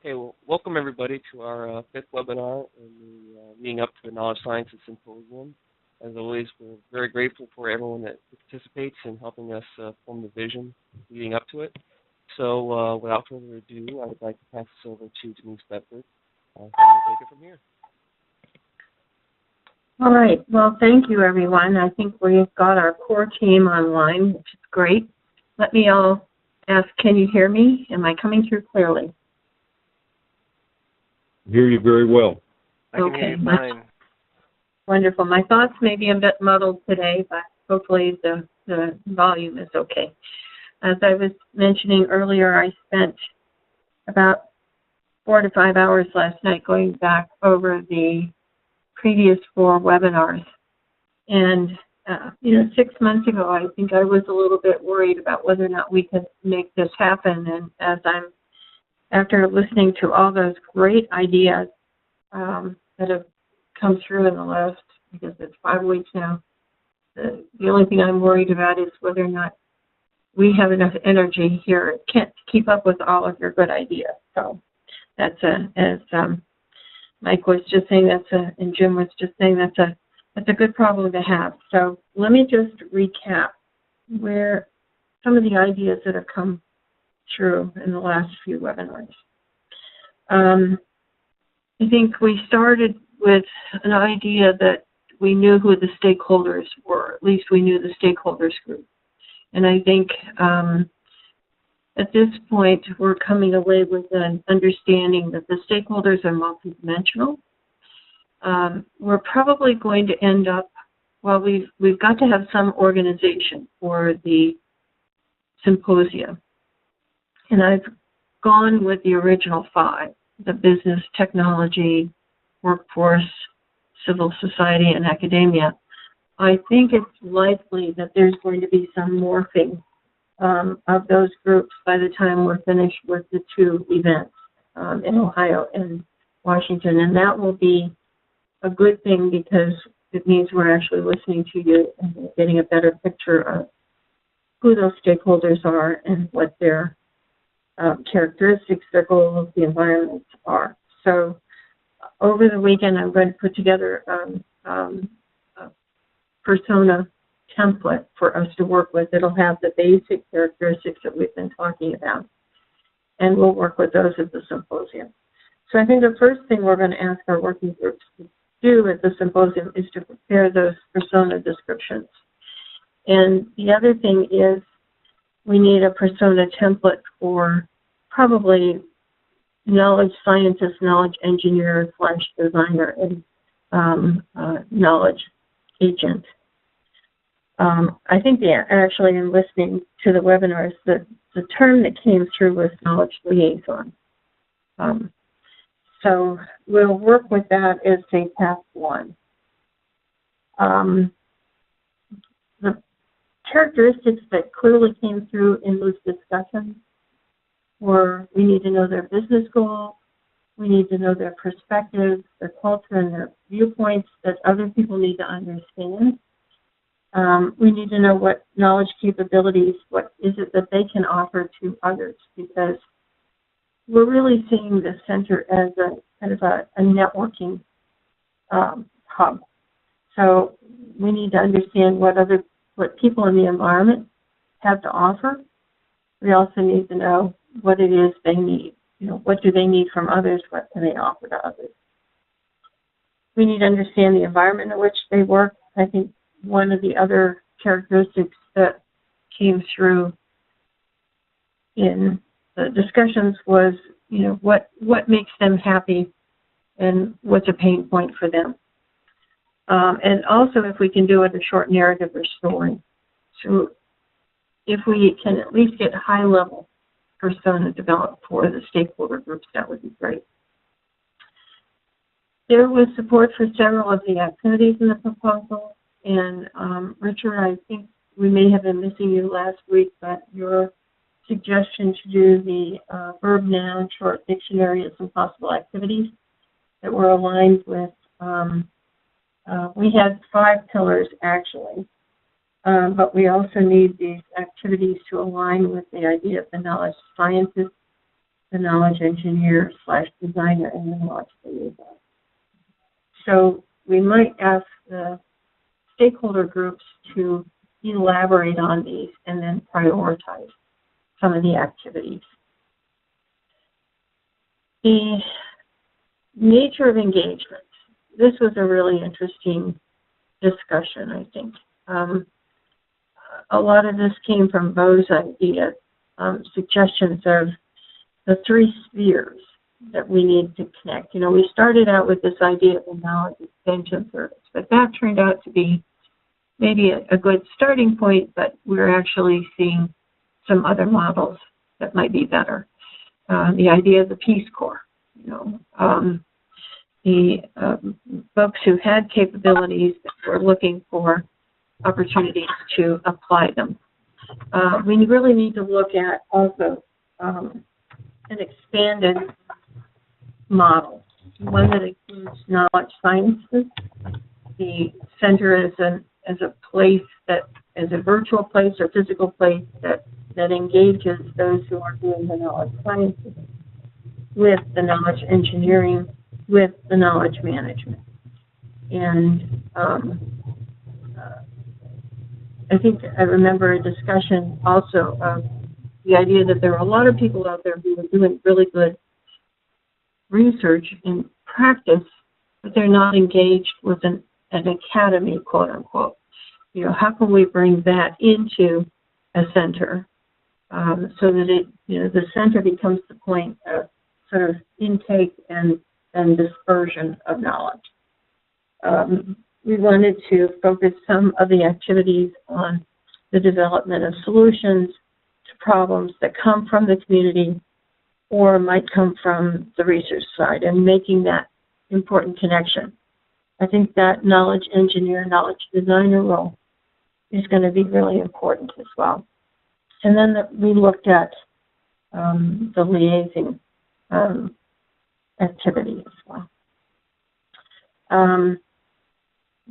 Okay, well, welcome everybody to our fifth webinar in the Leading Up to the Knowledge Sciences Symposium. As always, we're very grateful for everyone that participates in helping us form the vision leading up to it. So without further ado, I would like to pass this over to Denise Bedford. Who will take it from here. All right. Well, thank you, everyone. I think we've got our core team online, which is great. Let me all ask, can you hear me? Am I coming through clearly? Hear you very well. I can hear you fine. Wonderful. My thoughts may be a bit muddled today, but hopefully the volume is okay. As I was mentioning earlier, I spent about 4 to 5 hours last night going back over the previous 4 webinars. And, 6 months ago, I think I was a little bit worried about whether or not we could make this happen. And after listening to all those great ideas that have come through in the last, I guess it's 5 weeks now, the only thing I'm worried about is whether or not we have enough energy here. Can't keep up with all of your good ideas. So that's as Mike was just saying, and Jim was just saying, that's a good problem to have. So let me just recap where some of the ideas that have come through in the last few webinars. I think we started with an idea that we knew who the stakeholders were. At least we knew the stakeholders group. And I think at this point, we're coming away with an understanding that the stakeholders are multidimensional. We're probably going to end up, well, we've got to have some organization for the symposium. And I've gone with the original 5, the business, technology, workforce, civil society, and academia. I think it's likely that there's going to be some morphing of those groups by the time we're finished with the 2 events in Ohio and Washington. And that will be a good thing because it means we're actually listening to you and getting a better picture of who those stakeholders are and what their characteristics, their goals, the environments are. So over the weekend, I'm going to put together a persona template for us to work with. It'll have the basic characteristics that we've been talking about, and we'll work with those at the symposium. So I think the first thing we're going to ask our working groups to do at the symposium is to prepare those persona descriptions. And the other thing is we need a persona template for probably knowledge scientist, knowledge engineer / designer, and knowledge agent. I think actually in listening to the webinars, the term that came through was knowledge liaison. So we'll work with that as a path 1. The characteristics that clearly came through in those discussions were we need to know their business goals, we need to know their perspectives, their culture, and their viewpoints that other people need to understand. We need to know what knowledge capabilities, what is it that they can offer to others, because we're really seeing the center as a kind of a networking hub. So we need to understand what people in the environment have to offer. We also need to know what it is they need. What do they need from others? What can they offer to others? We need to understand the environment in which they work. I think one of the other characteristics that came through in the discussions was, what makes them happy and what's a pain point for them. And also if we can do it a short narrative or story. So if we can at least get high level persona developed for the stakeholder groups, that would be great. There was support for several of the activities in the proposal. And Richard, I think we may have been missing you last week, but your suggestion to do the verb noun short dictionary and some possible activities that were aligned with, we had 5 pillars actually, but we also need these activities to align with the idea of the knowledge sciences the knowledge engineer / designer, and the knowledge liaison. So we might ask the stakeholder groups to elaborate on these and then prioritize some of the activities. The nature of engagement. This was a really interesting discussion, I think. A lot of this came from Bo's idea, suggestions of the 3 spheres that we need to connect. You know, we started out with this idea of a knowledge extension service, but that turned out to be maybe a good starting point, but we're actually seeing some other models that might be better. The idea of the Peace Corps, you know, the folks who had capabilities that were looking for opportunities to apply them. We really need to look at also an expanded model, one that includes knowledge sciences. The center as a place that is a virtual place or physical place that engages those who are doing the knowledge sciences with the knowledge engineering, with the knowledge management. And I think I remember a discussion also of the idea that there are a lot of people out there who are doing really good research and practice, but they're not engaged with an academy, quote unquote. You know, how can we bring that into a center so that it, you know, the center becomes the point of sort of intake and dispersion of knowledge. We wanted to focus some of the activities on the development of solutions to problems that come from the community or might come from the research side, and making that important connection. I think that knowledge engineer, knowledge designer role is going to be really important as well. And then we looked at the liaising activity as well.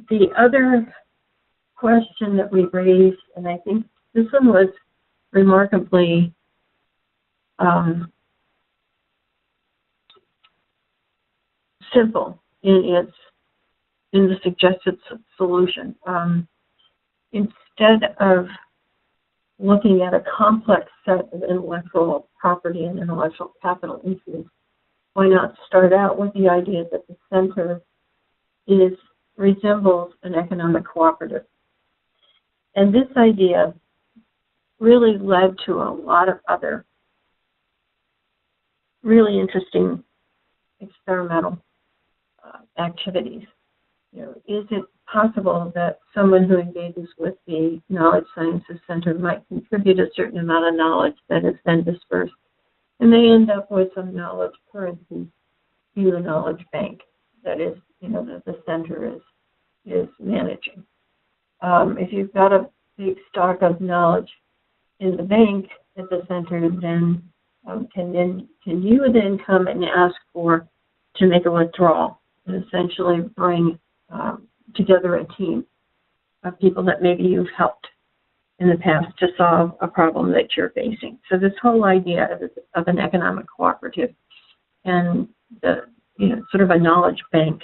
The other question that we raised, and I think this one was remarkably simple in the suggested solution. Instead of looking at a complex set of intellectual property and intellectual capital issues, why not start out with the idea that the center resembles an economic cooperative? And this idea really led to a lot of other really interesting experimental activities. You know, is it possible that someone who engages with the Knowledge Sciences Center might contribute a certain amount of knowledge that is then dispersed, and they end up with some knowledge currency to the knowledge bank that is, you know, that the center is managing. If you've got a big stock of knowledge in the bank at the center, then can you then come and ask to make a withdrawal and essentially bring together a team of people that maybe you've helped in the past to solve a problem that you're facing. So this whole idea of an economic cooperative and sort of a knowledge bank,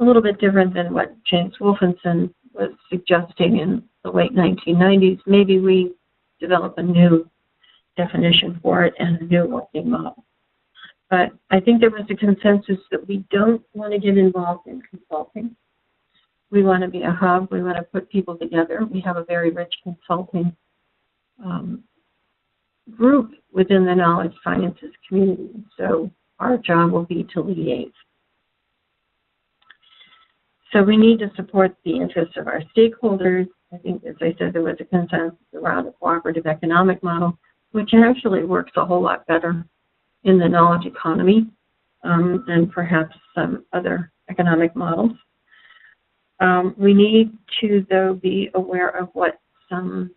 a little bit different than what James Wolfensohn was suggesting in the late 1990s. Maybe we develop a new definition for it and a new working model. But I think there was a consensus that we don't want to get involved in consulting. We want to be a hub. We want to put people together. We have a very rich consulting group within the knowledge sciences community. So our job will be to liaise. So we need to support the interests of our stakeholders. I think, as I said, there was a consensus around a cooperative economic model, which actually works a whole lot better in the knowledge economy than perhaps some other economic models. We need to, though, be aware of what some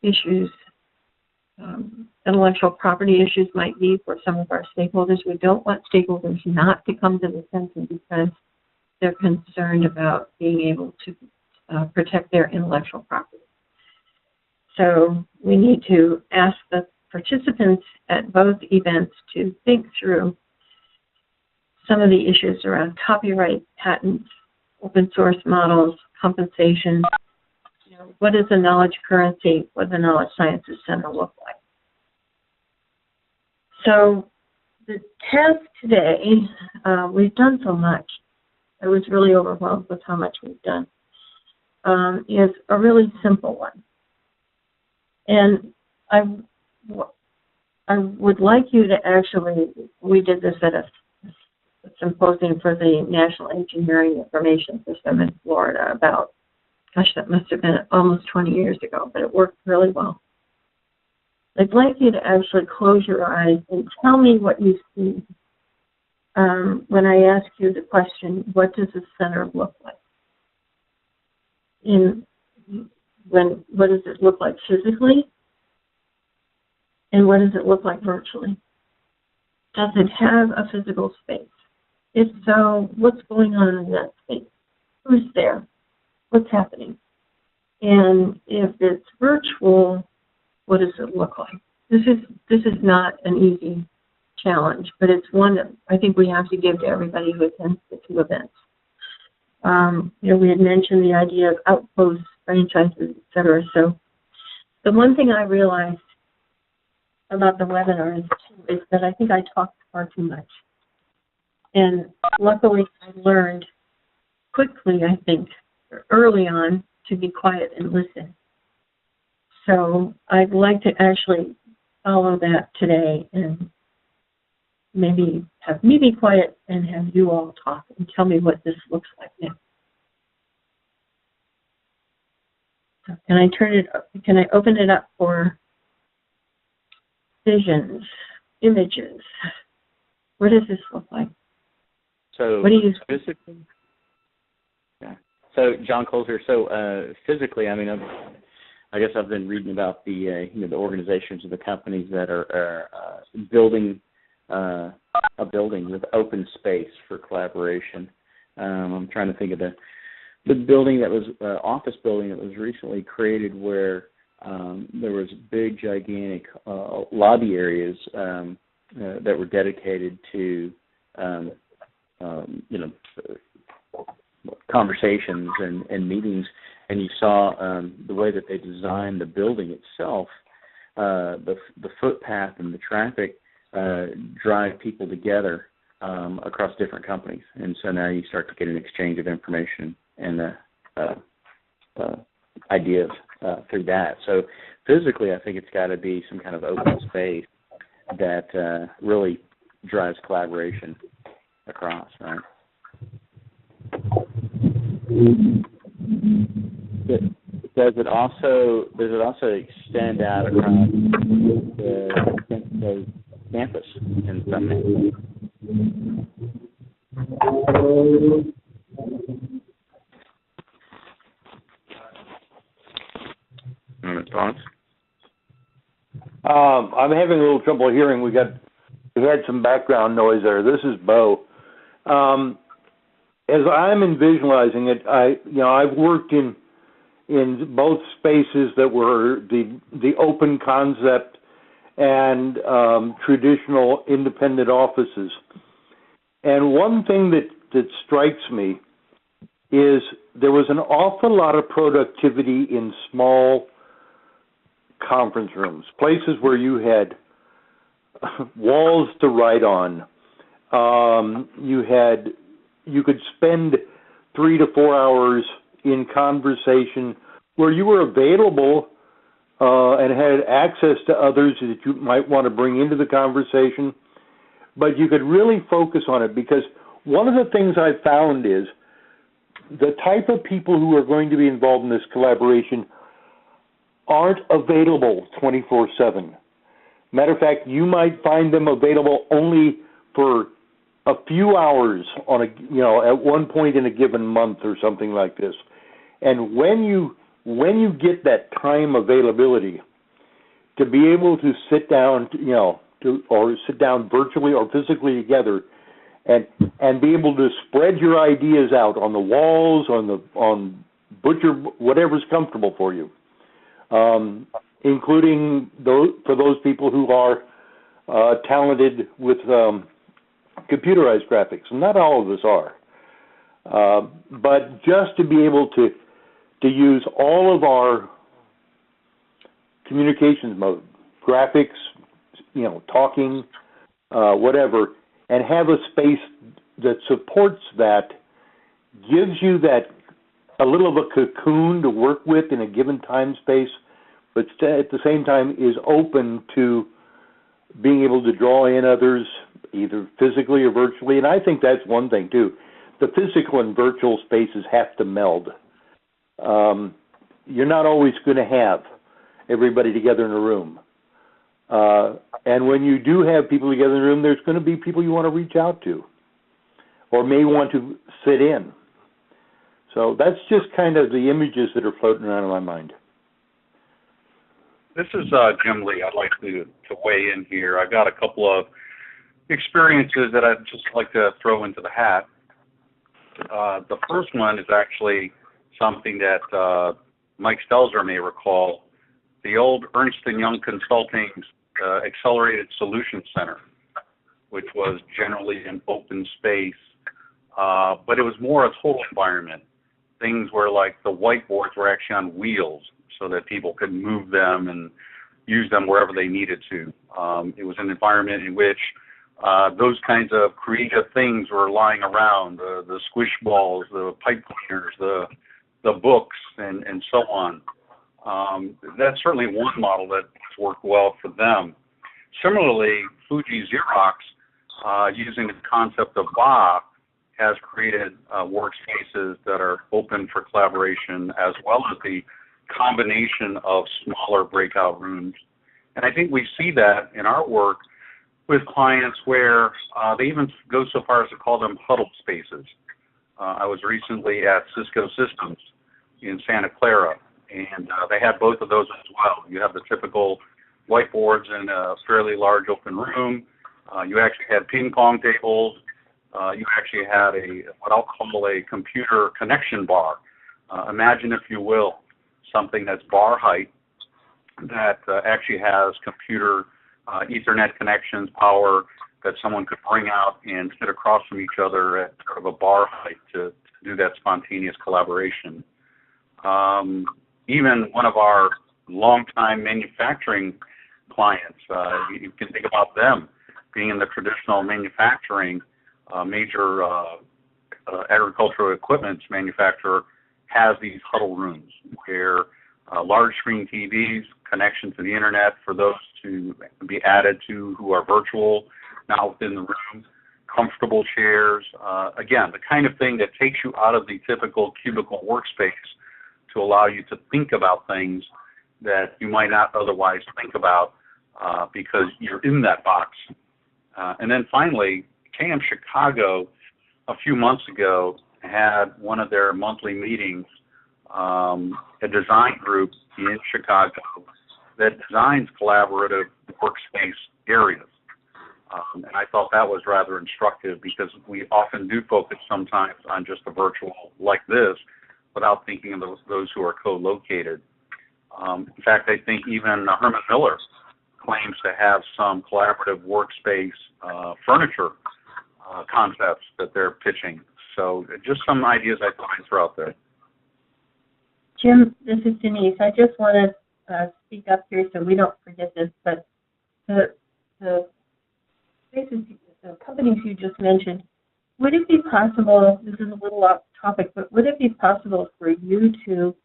issues, intellectual property issues might be for some of our stakeholders. We don't want stakeholders not to come to the center because they're concerned about being able to protect their intellectual property. So we need to ask the participants at both events to think through some of the issues around copyright, patents, open source models, compensation. What is the knowledge currency? What does the Knowledge Sciences Center look like? So the task today, we've done so much. I was really overwhelmed with how much we've done, is a really simple one. And I would like you to actually, we did this at a symposium for the National Engineering Information System in Florida about, gosh, that must have been almost 20 years ago, but it worked really well. I'd like you to actually close your eyes and tell me what you see when I ask you the question, what does the center look like? What does it look like physically? And what does it look like virtually? Does it have a physical space? If so, what's going on in that space? Who's there? What's happening? And if it's virtual, what does it look like? This is not an easy challenge, but it's one that I think we have to give to everybody who attends the two events. We had mentioned the idea of outposts, franchises, et cetera. So the one thing I realized about the webinars is that I think I talked far too much. And luckily I learned quickly, I think, early on, to be quiet and listen. So I'd like to actually follow that today and maybe have me be quiet and have you all talk and tell me what this looks like now. So can I open it up for visions, images? What does this look like? So what do you physically? Yeah. So John Coles here. So physically, I mean, I guess I've been reading about the the organizations and the companies that are building a building with open space for collaboration. I'm trying to think of the building that was office building that was recently created where there was big, gigantic lobby areas that were dedicated to conversations and meetings, and you saw the way that they designed the building itself, the footpath and the traffic drive people together across different companies, and so now you start to get an exchange of information and ideas through that. So physically, I think it's got to be some kind of open space that really drives collaboration across, right? Does it also extend out across the campus in some way? Thoughts? I'm having a little trouble hearing. We had some background noise there. This is Bo. As I'm visualizing it, I've worked in both spaces that were the open concept and traditional independent offices. And one thing that strikes me is there was an awful lot of productivity in small conference rooms, places where you had walls to write on. You could spend 3 to 4 hours in conversation where you were available and had access to others that you might want to bring into the conversation, but you could really focus on it, because one of the things I've found is the type of people who are going to be involved in this collaboration aren't available 24/7. Matter of fact, you might find them available only for a few hours on at one point in a given month or something like this. And when you get that time availability to be able to sit down, or sit down virtually or physically together, and be able to spread your ideas out on the walls, on butcher, whatever's comfortable for you. including for those people who are talented with computerized graphics. And not all of us are. But just to be able to use all of our communications mode, graphics, talking, whatever, and have a space that supports that, gives you that a little of a cocoon to work with in a given time space, but at the same time is open to being able to draw in others, either physically or virtually. And I think that's one thing too. The physical and virtual spaces have to meld. You're not always going to have everybody together in a room. And when you do have people together in a room, there's going to be people you want to reach out to or may want to sit in. So that's just kind of the images that are floating around in my mind. This is Jim Lee. I'd like to weigh in here. I've got a couple of experiences that I'd just like to throw into the hat. The first one is actually something that Mike Stelzer may recall, the old Ernst & Young Consulting Accelerated Solutions Center, which was generally an open space, but it was more a total environment. Things where like the whiteboards were actually on wheels so that people could move them and use them wherever they needed to. It was an environment in which those kinds of creative things were lying around, the squish balls, the pipe cleaners, the books, and so on. That's certainly one model that's worked well for them. Similarly, Fuji Xerox, using the concept of BA, has created workspaces that are open for collaboration, as well as the combination of smaller breakout rooms. And I think we see that in our work with clients where they even go so far as to call them huddle spaces. I was recently at Cisco Systems in Santa Clara, and they had both of those as well. You have the typical whiteboards in a fairly large open room. You actually had ping pong tables. You actually had what I'll call a computer connection bar. Imagine, if you will, something that's bar height that actually has computer Ethernet connections, power that someone could bring out and sit across from each other at sort of a bar height to do that spontaneous collaboration. Even one of our longtime manufacturing clients, you can think about them being in the traditional manufacturing, major agricultural equipment manufacturer has these huddle rooms where large screen TVs, connection to the internet for those to be added to who are virtual, now within the room, comfortable chairs, again, the kind of thing that takes you out of the typical cubicle workspace to allow you to think about things that you might not otherwise think about because you're in that box. And then finally, KM Chicago, a few months ago, had one of their monthly meetings, a design group in Chicago that designs collaborative workspace areas. And I thought that was rather instructive because we often do focus sometimes on just a virtual like this without thinking of those who are co-located. In fact, I think even Herman Miller claims to have some collaborative workspace furniture concepts that they're pitching. So just some ideas I thought I'd throw out there. Jim, this is Denise. I just want to speak up here so we don't forget this, but the spaces, the companies you just mentioned, would it be possible, this is a little off topic, but would it be possible for you to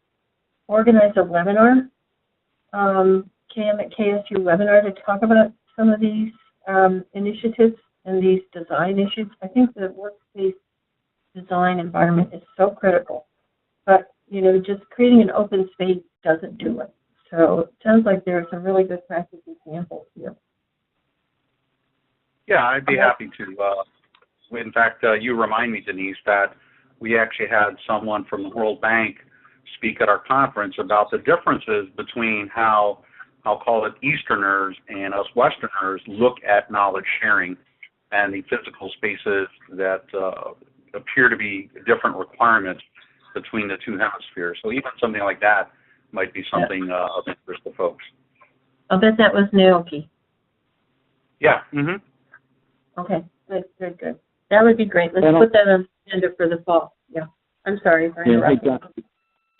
organize a webinar, KM at KSU webinar, to talk about some of these initiatives and these design issues? I think the workspace design environment is so critical, but just creating an open space doesn't do it. So it sounds like there are some really good practice examples here. Yeah, I'd be happy to. In fact, you remind me, Denise, that we actually had someone from the World Bank speak at our conference about the differences between how, I'll call it Easterners and us Westerners, look at knowledge sharing and the physical spaces that appear to be different requirements between the two hemispheres. So even something like that might be something of interest to folks. I'll bet that was Naoki. Yeah. Mm-hmm. Okay, good. That would be great. Let's And put that on the agenda for the fall. Yeah. I'm sorry for Yeah, hey, interrupting.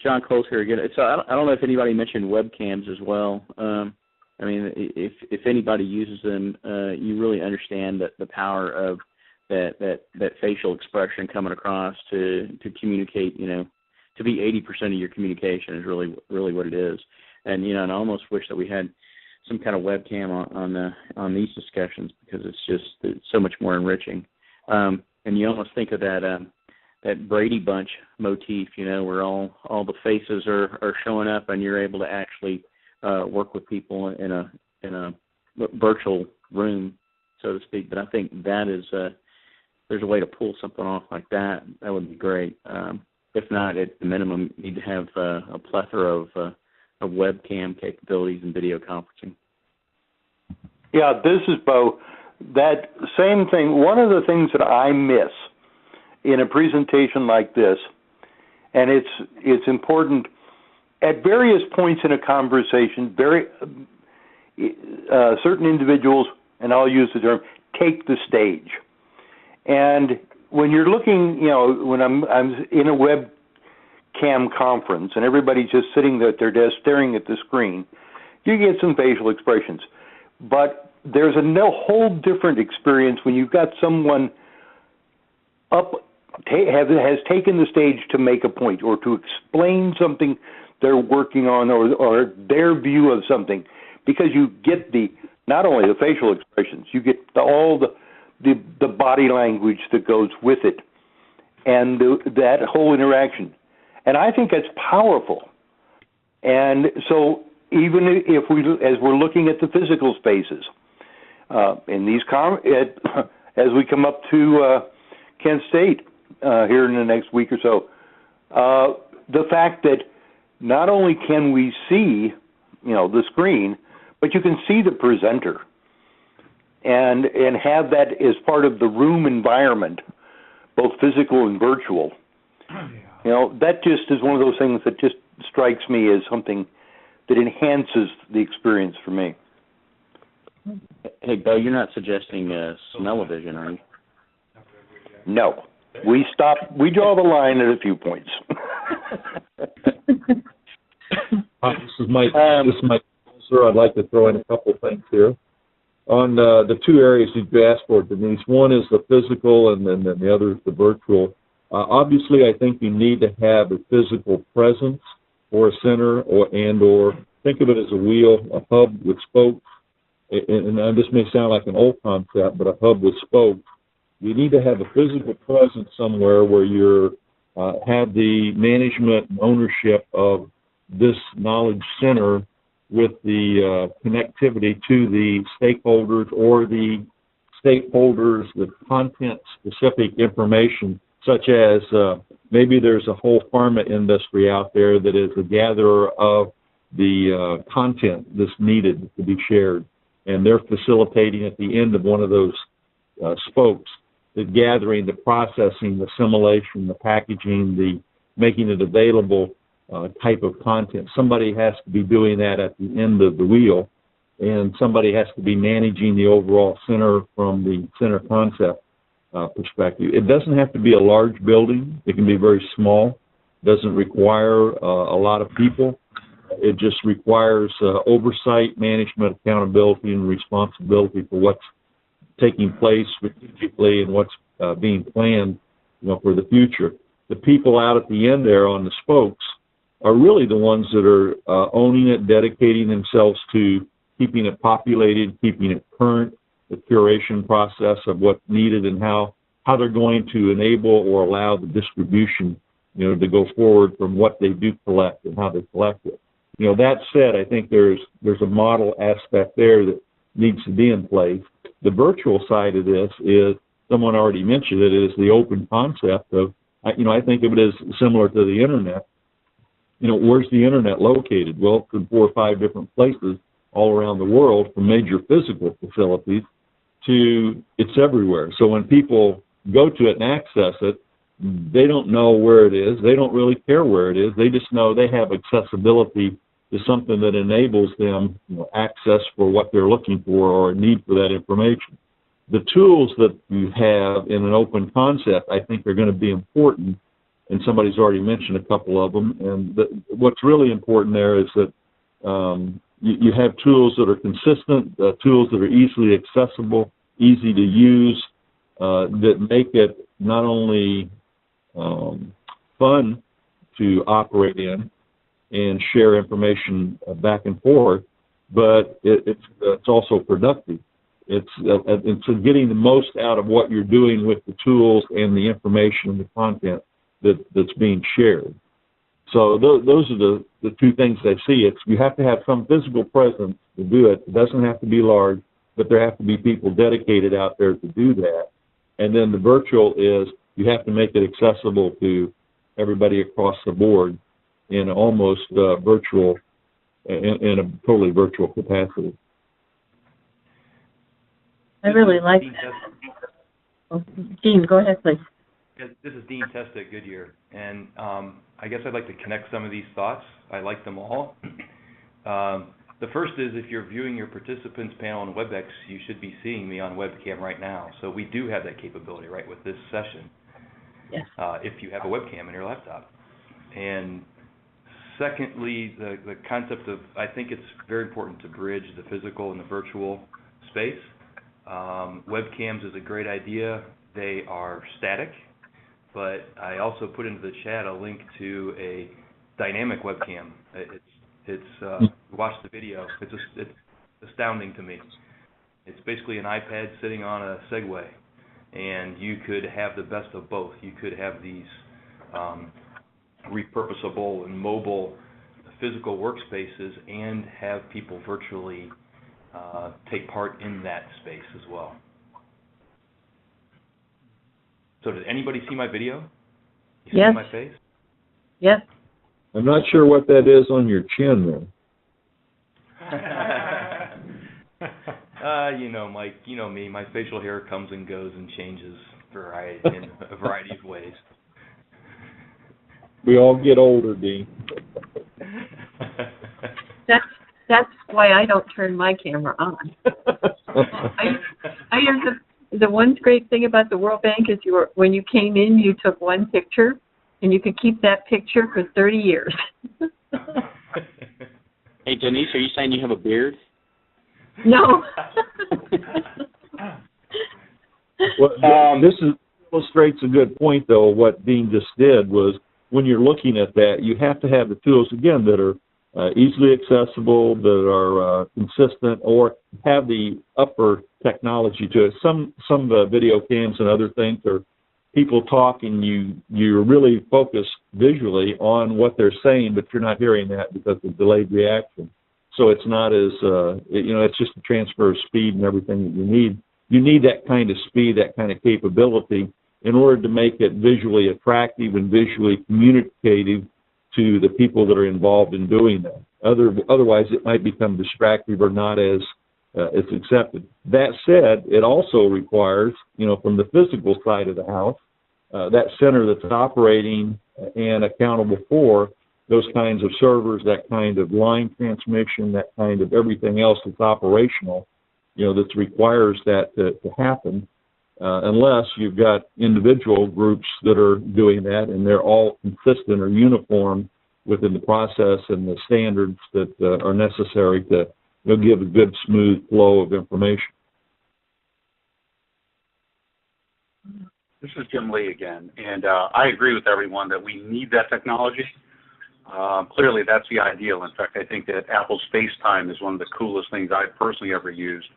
John Coles here again. So I don't know if anybody mentioned webcams as well. I mean, if anybody uses them, you really understand the power of that facial expression coming across to communicate. You know, to be 80% of your communication is really what it is. And and I almost wish that we had some kind of webcam on these discussions, because it's so much more enriching. And you almost think of that Brady Bunch motif, where all the faces are showing up, and you're able to actually work with people in a virtual room, so to speak. But I think that is there's a way to pull something off like that. That would be great. If not, at the minimum, you need to have a plethora of webcam capabilities and video conferencing. Yeah, this is Bo. That same thing. One of the things that I miss in a presentation like this, and it's important at various points in a conversation. Certain individuals, and I'll use the term, take the stage. And when you're looking, when I'm in a webcam conference and everybody's just sitting at their desk staring at the screen, you get some facial expressions. But there's a whole different experience when you've got someone has taken the stage to make a point or to explain something they're working on, or their view of something, because you get not only the facial expressions, you get all the body language that goes with it, and that whole interaction. And I think that's powerful. And so even if as we're looking at the physical spaces, in these as we come up to Kent State here in the next week or so, the fact that not only can we see, the screen, but you can see the presenter, and have that as part of the room environment, both physical and virtual. That just is one of those things that just strikes me as something that enhances the experience for me. Hey, Bo, you're not suggesting smell-o-vision, are you? No. We draw the line at a few points. This is Mike. Sir, I'd like to throw in a couple things here. On the two areas you asked for, Denise, one is the physical, and then the other is the virtual. Obviously, I think you need to have a physical presence or a center, or think of it as a wheel, a hub with spokes. And this may sound like an old concept, but a hub with spokes. You need to have a physical presence somewhere where you have the management and ownership of this knowledge center, with the connectivity to the stakeholders with content-specific information, such as maybe there's a whole pharma industry out there that is a gatherer of the content that's needed to be shared, and they're facilitating at the end of one of those spokes the gathering, the processing, the assimilation, the packaging, the making it available type of content. Somebody has to be doing that at the end of the wheel, and somebody has to be managing the overall center from the center concept perspective. It doesn't have to be a large building. It can be very small. It doesn't require a lot of people. It just requires oversight, management, accountability, and responsibility for what's taking place strategically and what's being planned, for the future. The people out at the end there on the spokes are really the ones that are owning it, dedicating themselves to keeping it populated, keeping it current, the curation process of what's needed, and how they're going to enable or allow the distribution, to go forward from what they do collect and how they collect it. That said, I think there's a model aspect there that needs to be in place. The virtual side of this is, someone already mentioned it, is the open concept of, I think of it as similar to the internet. Where's the internet located? Well, in 4 or 5 different places all around the world, from major physical facilities to it's everywhere. So when people go to it and access it, they don't know where it is. They don't really care where it is. They just know they have accessibility is something that enables them access for what they're looking for or a need for that information. The tools that you have in an open concept, I think, are going to be important, and somebody's already mentioned a couple of them. And what's really important there is that you have tools that are consistent, tools that are easily accessible, easy to use, that make it not only fun to operate in and share information back and forth, but it's also productive. It's getting the most out of what you're doing with the tools and the information and the content that's being shared. So those are the two things I see. You have to have some physical presence to do it. It doesn't have to be large, but there have to be people dedicated out there to do that. And then the virtual is you have to make it accessible to everybody across the board in almost virtual, in a totally virtual capacity. I really like that. Oh, Dean, go ahead, please. This is Dean Testa at Goodyear, and I guess I'd like to connect some of these thoughts. I like them all. The first is, if you're viewing your participants panel on WebEx, you should be seeing me on webcam right now. So we do have that capability, right, with this session. Yes. If you have a webcam in your laptop. And secondly, the concept of, I think it's very important to bridge the physical and the virtual space. Webcams is a great idea. They are static, but I also put into the chat a link to a dynamic webcam. Watch the video. It's astounding to me. It's basically an iPad sitting on a Segway, and you could have the best of both. You could have these repurposable and mobile physical workspaces and have people virtually take part in that space as well. So did anybody see my video? You Yes. see my face? Yes. I'm not sure what that is on your chin there. Mike, you know me. My facial hair comes and goes and changes in a variety of ways. We all get older, Dean. That's why I don't turn my camera on. I hear the one great thing about the World Bank is when you came in, you took one picture, and you could keep that picture for 30 years. Hey, Denise, are you saying you have a beard? No. Well, this illustrates a good point, though. What Dean just did was, when you're looking at that, you have to have the tools, again, that are easily accessible, that are consistent, or have the upper technology to it. Some video cams and other things are people talking, you're really focused visually on what they're saying, but you're not hearing that because of delayed reaction. So it's not as, it's just a transfer of speed and everything that you need. You need that kind of speed, that kind of capability in order to make it visually attractive and visually communicative to the people that are involved in doing that. Otherwise, it might become distractive or not as accepted. That said, it also requires, from the physical side of the house, that center that's operating and accountable for those kinds of servers, that kind of line transmission, that kind of everything else that's operational, that requires that to happen, unless you've got individual groups that are doing that and they're all consistent or uniform within the process and the standards that are necessary to give a good, smooth flow of information. This is Jim Lee again, and I agree with everyone that we need that technology. Clearly, that's the ideal. In fact, I think that Apple's FaceTime is one of the coolest things I've personally ever used.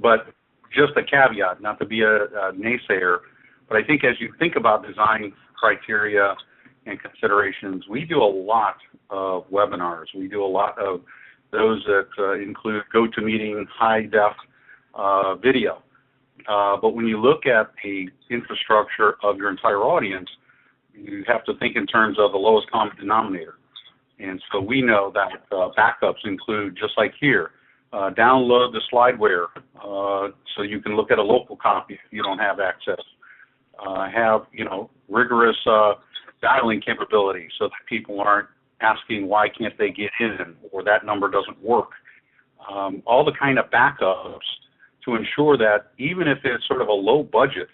But just a caveat, not to be a naysayer, but I think as you think about design criteria and considerations, we do a lot of webinars. We do a lot of those that include GoToMeeting, high-def video. But when you look at the infrastructure of your entire audience, you have to think in terms of the lowest common denominator. And so we know that backups include, just like here, download the slideware so you can look at a local copy if you don't have access. Have, rigorous dialing capability so that people aren't asking why can't they get in, or that number doesn't work. All the kind of backups to ensure that even if it's sort of a low budget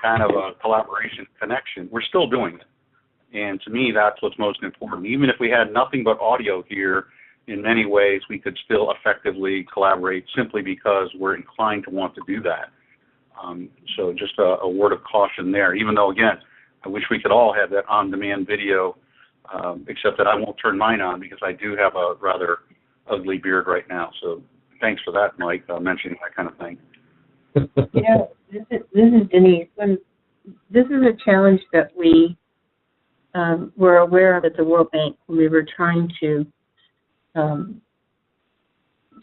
kind of a collaboration connection, we're still doing it. And to me, that's what's most important. Even if we had nothing but audio here, in many ways, we could still effectively collaborate simply because we're inclined to want to do that. So just a word of caution there, even though, again, I wish we could all have that on-demand video, except that I won't turn mine on because I do have a rather ugly beard right now. So thanks for that, Mike, mentioning that kind of thing. This is Denise. This is a challenge that we were aware of at the World Bank when we were trying to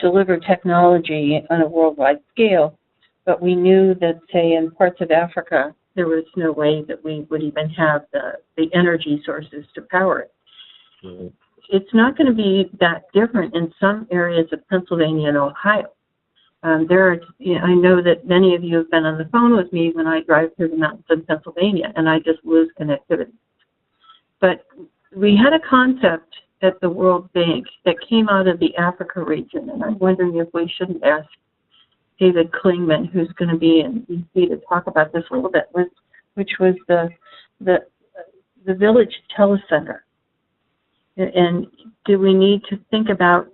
deliver technology on a worldwide scale, but we knew that, say, in parts of Africa, there was no way that we would even have the energy sources to power it. Mm-hmm. It's not going to be that different in some areas of Pennsylvania and Ohio. I know that many of you have been on the phone with me when I drive through the mountains in Pennsylvania, and I just lose connectivity. But we had a concept at the World Bank that came out of the Africa region, and I'm wondering if we shouldn't ask David Klingman, who's going to be in D.C. to talk about this a little bit, which was the village telecenter. And do we need to think about,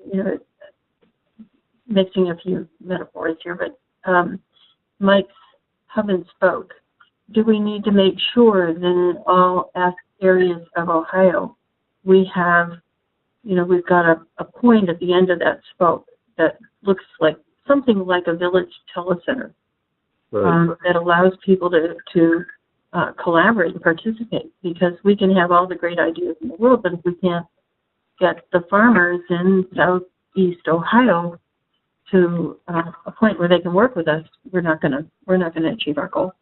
mixing a few metaphors here, but Mike's hub and spoke. Do we need to make sure that in all areas of Ohio we have, we've got a point at the end of that spoke that looks like something like a village telecenter, right, that allows people to collaborate and participate, because we can have all the great ideas in the world, but if we can't get the farmers in southeast Ohio to a point where they can work with us, we're not going to achieve our goal.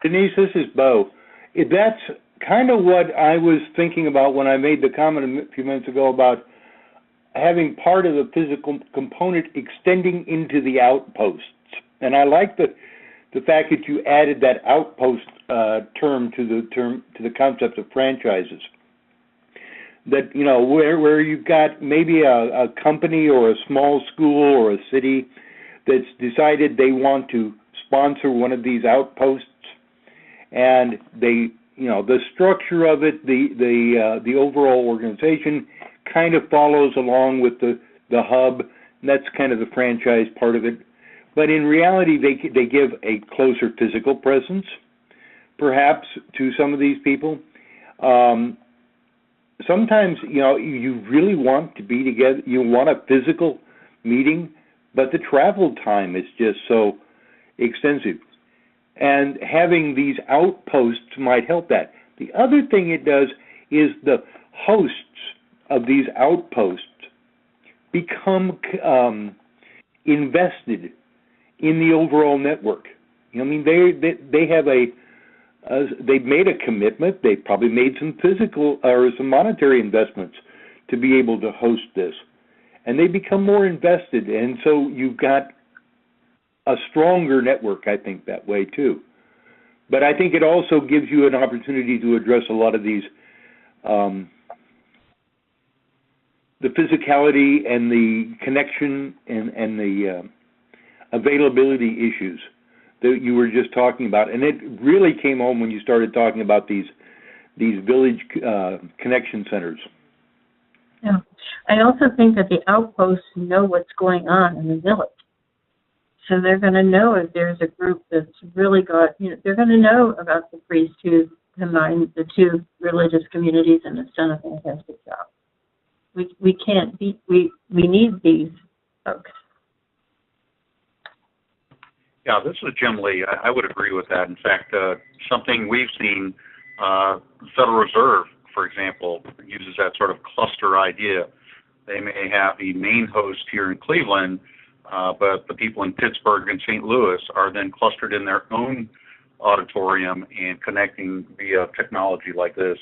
Denise, this is Bo. That's kind of what I was thinking about when I made the comment a few minutes ago about having part of the physical component extending into the outposts. And I like the fact that you added that outpost term to the concept of franchises. That, where you've got maybe a company or a small school or a city that's decided they want to sponsor one of these outposts, and they, the structure of it, the overall organization kind of follows along with the hub, and that's kind of the franchise part of it. But in reality, they give a closer physical presence, perhaps, to some of these people. Sometimes, you really want to be together. You want a physical meeting, but the travel time is just so extensive. And having these outposts might help that. The other thing it does is the hosts of these outposts become invested in the overall network. They have they've made a commitment. They've probably made some physical or some monetary investments to be able to host this, and they become more invested. And so you've got a stronger network, I think, that way too. But I think it also gives you an opportunity to address a lot of these, the physicality and the connection and the availability issues that you were just talking about. And it really came home when you started talking about these village connection centers. Yeah. I also think that the outposts know what's going on in the village. So they're going to know if there's a group that's really got, they're going to know about the priests who combine the two religious communities and have done a fantastic job. We can't beat, we need these folks. Yeah, this is Jim Lee. I would agree with that. In fact, something we've seen, the Federal Reserve, for example, uses that sort of cluster idea. They may have the main host here in Cleveland, but the people in Pittsburgh and St. Louis are then clustered in their own auditorium and connecting via technology like this,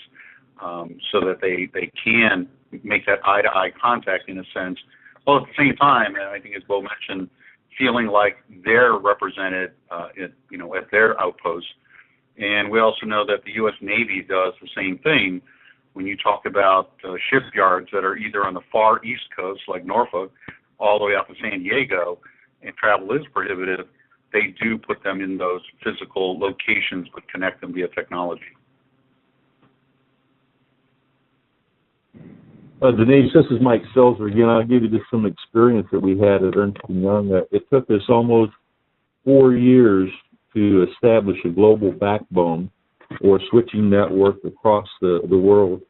so that they can make that eye-to-eye contact in a sense. Well, at the same time, and I think as Bo mentioned, feeling like they're represented at their outposts. And we also know that the U.S. Navy does the same thing, when you talk about shipyards that are either on the far east coast, like Norfolk, all the way out to San Diego, and travel is prohibitive, they do put them in those physical locations but connect them via technology. Denise, this is Mike Selzer again. I'll give you just some experience that we had at Ernst & Young. It took us almost 4 years to establish a global backbone or switching network across the world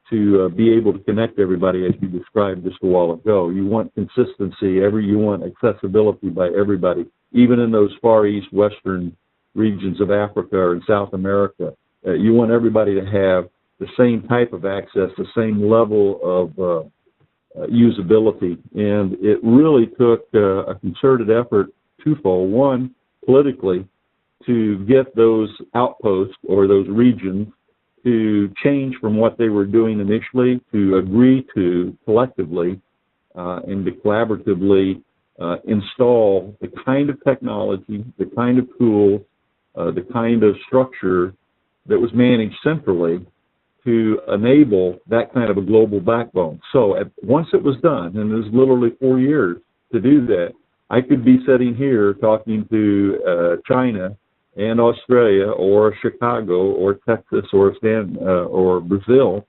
to be able to connect everybody, as you described just a while ago. You want consistency. You want accessibility by everybody, even in those far east western regions of Africa or in South America. You want everybody to have the same type of access, the same level of usability. And it really took a concerted effort twofold. One, politically, to get those outposts or those regions to change from what they were doing initially, to agree to collectively and to collaboratively install the kind of technology, the kind of tools, the kind of structure that was managed centrally to enable that kind of a global backbone. So once it was done, and it was literally 4 years to do that, I could be sitting here talking to China and Australia or Chicago or Texas or Brazil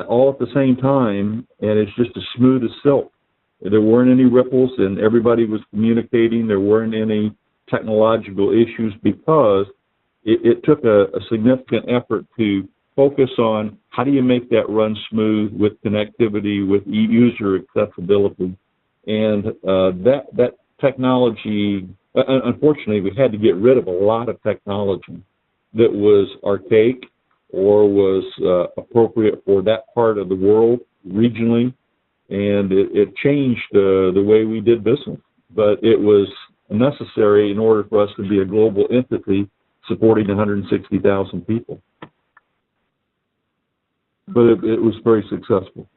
all at the same time, and it's just as smooth as silk. There weren't any ripples, and everybody was communicating. There weren't any technological issues because it took a significant effort to focus on how do you make that run smooth with connectivity, with user accessibility. And that technology, unfortunately, we had to get rid of a lot of technology that was archaic or was appropriate for that part of the world regionally, and it changed the way we did business. But it was necessary in order for us to be a global entity supporting 160,000 people. But it was very successful.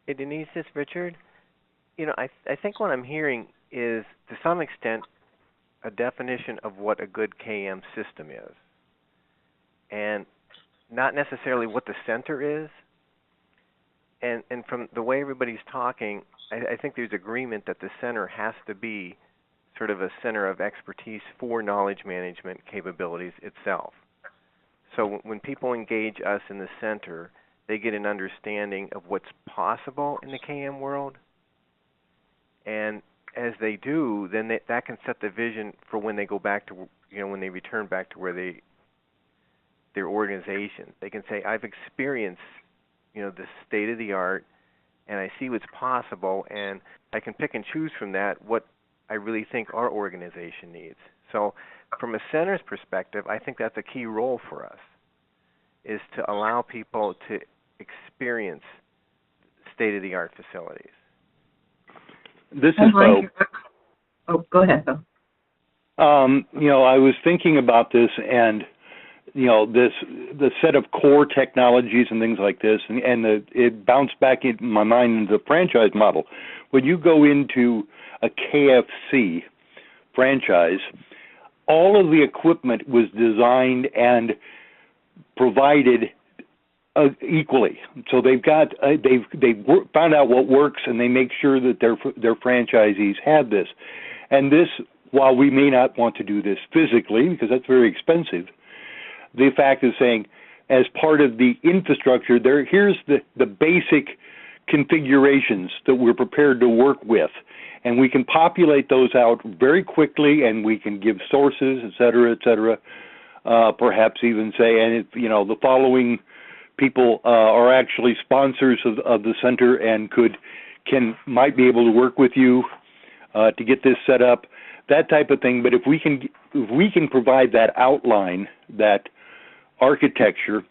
Hey, Denise, this is Richard. I think what I'm hearing is, to some extent, a definition of what a good KM system is. And not necessarily what the center is. And from the way everybody's talking, I think there's agreement that the center has to be sort of a center of expertise for knowledge management capabilities itself. So when people engage us in the center, they get an understanding of what's possible in the KM world. And as they do, then that can set the vision for when they go back to, when they return back to where their organization. They can say, I've experienced, the state of the art, and I see what's possible, and I can pick and choose from that what I really think our organization needs. So from a center's perspective, I think that's a key role for us, is to allow people to experience state-of-the-art facilities. This is Bo. Oh, go ahead, Bo. I was thinking about this, and the set of core technologies and things like this, and it bounced back in my mind into the franchise model. When you go into a KFC franchise, all of the equipment was designed and provided equally. So they've found out what works, and they make sure that their franchisees have this. And this, while we may not want to do this physically because that's very expensive, the fact is saying, as part of the infrastructure, here's the basic configurations that we're prepared to work with, and we can populate those out very quickly, and we can give sources, et cetera, perhaps even say, and the following people are actually sponsors of the center and might be able to work with you to get this set up, that type of thing. But if we can provide that outline, that architecture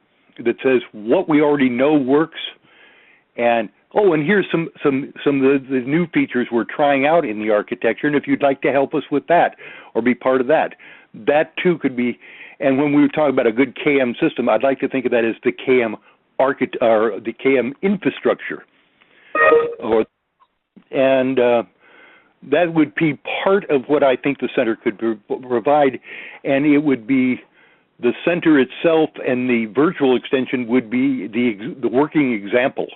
that says what we already know works, and here's some of the new features we're trying out in the architecture, and if you'd like to help us with that or be part of that too could be. And when we were talking about a good KM system, I'd like to think of that as the KM or the KM infrastructure, that would be part of what I think the center could provide, and it would be the center itself and the virtual extension would be the working example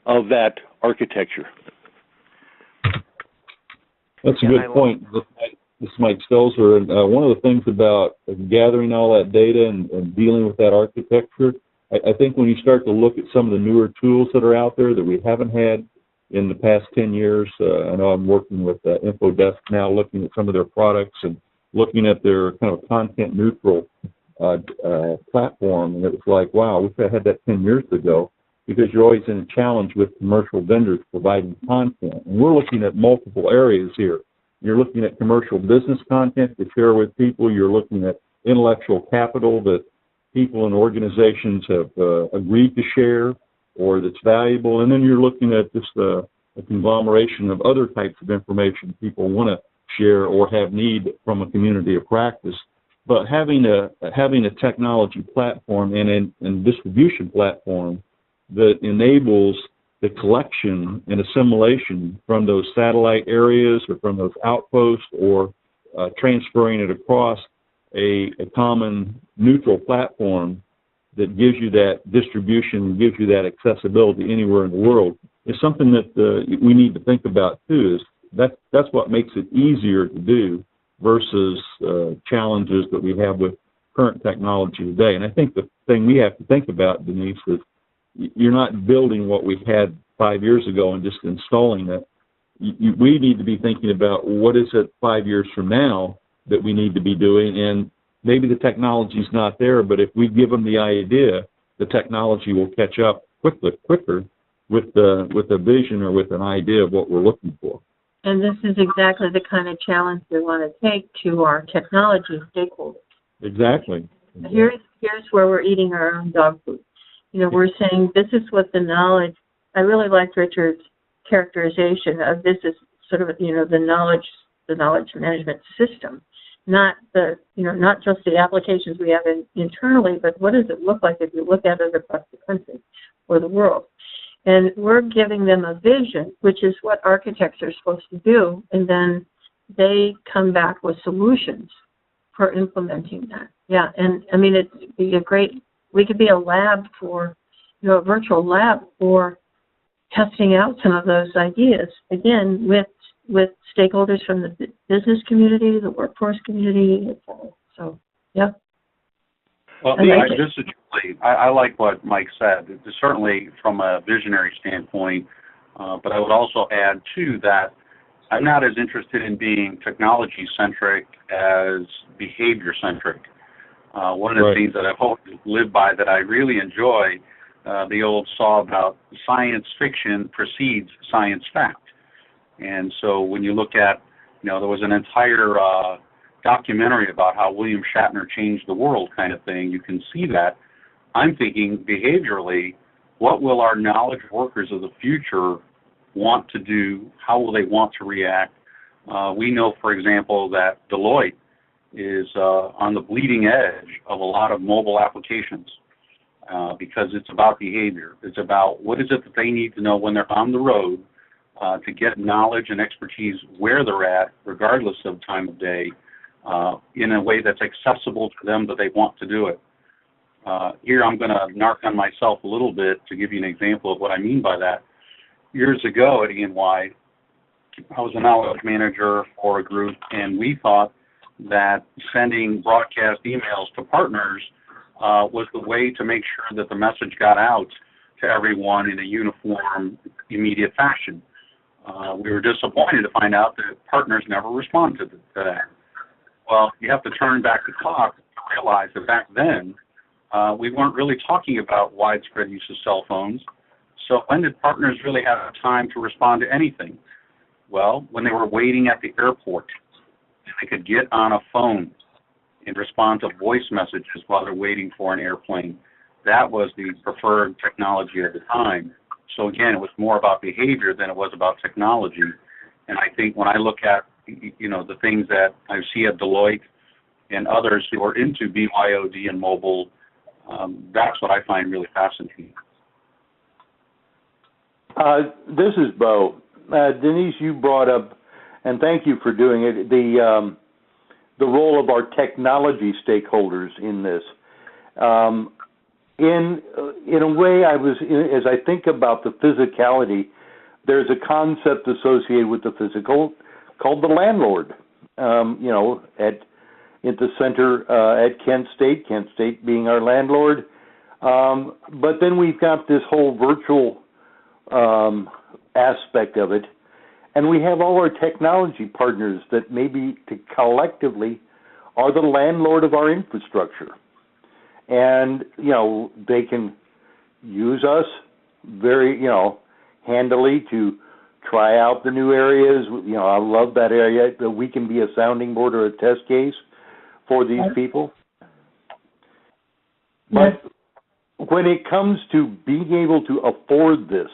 of that architecture. That's a good point. This is Mike Stelzer, and one of the things about gathering all that data and dealing with that architecture, I think when you start to look at some of the newer tools that are out there that we haven't had in the past 10 years, I know I'm working with InfoDesk now, looking at some of their products and looking at their kind of content neutral platform, and it was like, wow, we had that 10 years ago, because you're always in a challenge with commercial vendors providing content. And we're looking at multiple areas here. You're looking at commercial business content to share with people. You're looking at intellectual capital that people and organizations have agreed to share or that's valuable. And then you're looking at just a conglomeration of other types of information people want to share or have need from a community of practice. But having a technology platform and distribution platform that enables the collection and assimilation from those satellite areas or from those outposts, or transferring it across a common neutral platform that gives you that distribution, gives you that accessibility anywhere in the world, is something that we need to think about too. That's what makes it easier to do versus challenges that we have with current technology today. And I think the thing we have to think about, Denise, is you're not building what we had 5 years ago and just installing it. We need to be thinking about what is it 5 years from now that we need to be doing, and maybe the technology's not there, but if we give them the idea, the technology will catch up quicker with a vision or with an idea of what we're looking for. And this is exactly the kind of challenge we want to take to our technology stakeholders. Exactly. Here's where we're eating our own dog food. You know, we're saying this is what the knowledge. I really liked Richard's characterization of this as sort of, you know, the knowledge management system, not just the applications we have internally, but what does it look like if you look at it across the country or the world? And we're giving them a vision, which is what architects are supposed to do, and then they come back with solutions for implementing that. Yeah, and I mean, it'd be we could be a lab for, you know, a virtual lab for testing out some of those ideas, again, with stakeholders from the business community, the workforce community, etc. So, yeah. Well, I like what Mike said. It's certainly from a visionary standpoint, but I would also add, too, that I'm not as interested in being technology-centric as behavior-centric. One of the things that I've always lived by that I really enjoy, the old saw about science fiction precedes science fact. And so when you look at, you know, there was an entire documentary about how William Shatner changed the world kind of thing. You can see that. I'm thinking behaviorally, what will our knowledge workers of the future want to do? How will they want to react? We know, for example, that Deloitte is on the bleeding edge of a lot of mobile applications because it's about behavior. It's about what is it that they need to know when they're on the road to get knowledge and expertise where they're at, regardless of time of day, in a way that's accessible to them that they want to do it. Here I'm going to narc on myself a little bit to give you an example of what I mean by that. Years ago at EY, I was a knowledge manager for a group, and we thought that sending broadcast emails to partners was the way to make sure that the message got out to everyone in a uniform, immediate fashion. We were disappointed to find out that partners never responded to that. Well, you have to turn back the clock to realize that back then, we weren't really talking about widespread use of cell phones. So when did partners really have time to respond to anything? Well, when they were waiting at the airport, they could get on a phone and respond to voice messages while they're waiting for an airplane. That was the preferred technology at the time. So again, it was more about behavior than it was about technology. And I think when I look at, you know, the things that I see at Deloitte and others who are into BYOD and mobile, that's what I find really fascinating. This is Bo. Denise, you brought up, and thank you for doing it, the role of our technology stakeholders in this. In a way, as I think about the physicality, there's a concept associated with the physical called the landlord. At the center at Kent State being our landlord. But then we've got this whole virtual aspect of it. And we have all our technology partners that maybe collectively are the landlord of our infrastructure. And, they can use us very, handily to try out the new areas. I love that area, that we can be a sounding board or a test case for these people. But when it comes to being able to afford this,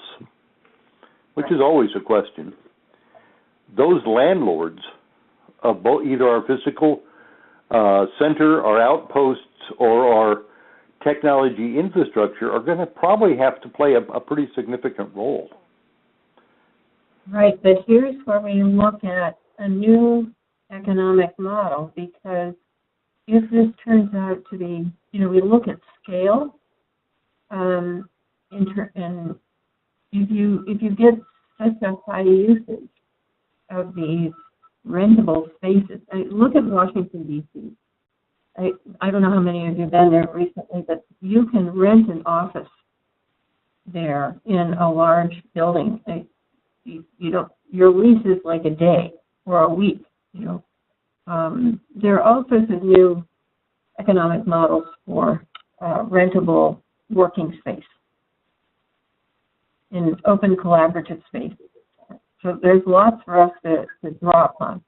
which is always a question, those landlords of both, either our physical center, our outposts, or our technology infrastructure are going to probably have to play a pretty significant role. Right, but here's where we look at a new economic model, because if this turns out to be, we look at scale, and if you get such a high usage of these rentable spaces, look at Washington, D.C. I don't know how many of you have been there recently, but you can rent an office there in a large building. Your lease is like a day or a week, There are all sorts of new economic models for rentable working space in open collaborative spaces. So there's lots for us to draw upon.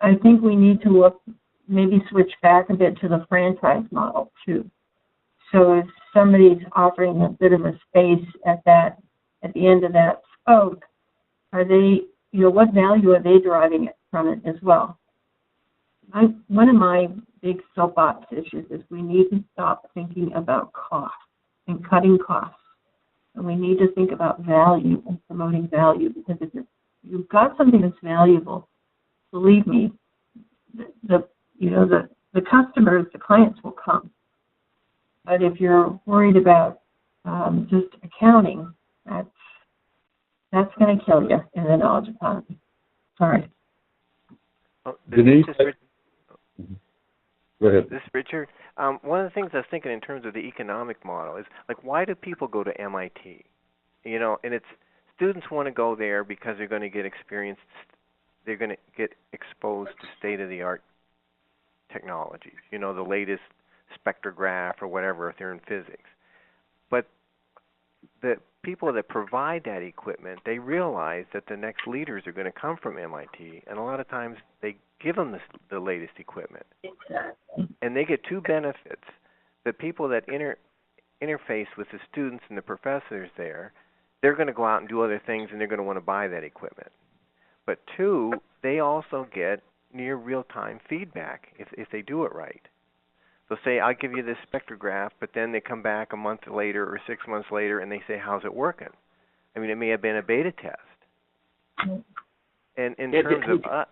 I think we need to maybe switch back a bit to the franchise model too. So if somebody's offering a bit of a space at the end of that spoke, are they, what value are they deriving from it as well? One of my big soapbox issues is we need to stop thinking about cost and cutting costs. And we need to think about value and promoting value, because if you've got something that's valuable, believe me, the customers, the clients will come. But if you're worried about just accounting, that's going to kill you in the knowledge economy. Sorry. Denise? Go ahead. This is Richard. One of the things I was thinking in terms of the economic model is, why do people go to MIT? And it's students want to go there because they're going to get experience. They're going to get exposed to state-of-the-art technologies. The latest spectrograph or whatever if they're in physics. But the people that provide that equipment, they realize that the next leaders are going to come from MIT, and a lot of times they give them the latest equipment. Exactly. And they get two benefits. The people that interface with the students and the professors there, they're going to go out and do other things, and they're going to want to buy that equipment. But two, they also get near real-time feedback if they do it right. So say, I'll give you this spectrograph, but then they come back a month later or 6 months later and they say, how's it working? I mean, it may have been a beta test. And in terms of...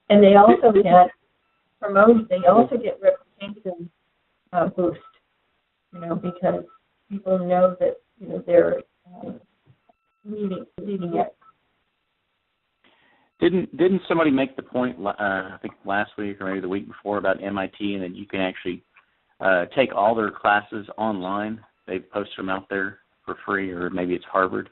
and they also get promoted, they also get reputation boost, because people know that, they're leading it. Didn't somebody make the point, I think last week or maybe the week before, about MIT, and that you can actually take all their classes online? They post them out there for free, or maybe it's Harvard.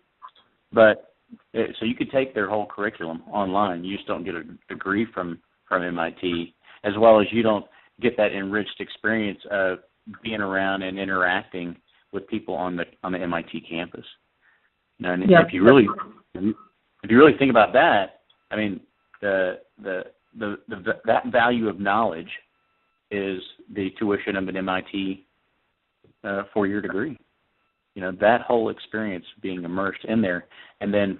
But so you could take their whole curriculum online. You just don't get a degree from MIT, as well as you don't get that enriched experience of being around and interacting with people on the MIT campus. And if you really think about that, I mean, that value of knowledge is the tuition of an MIT 4-year degree. That whole experience being immersed in there, and then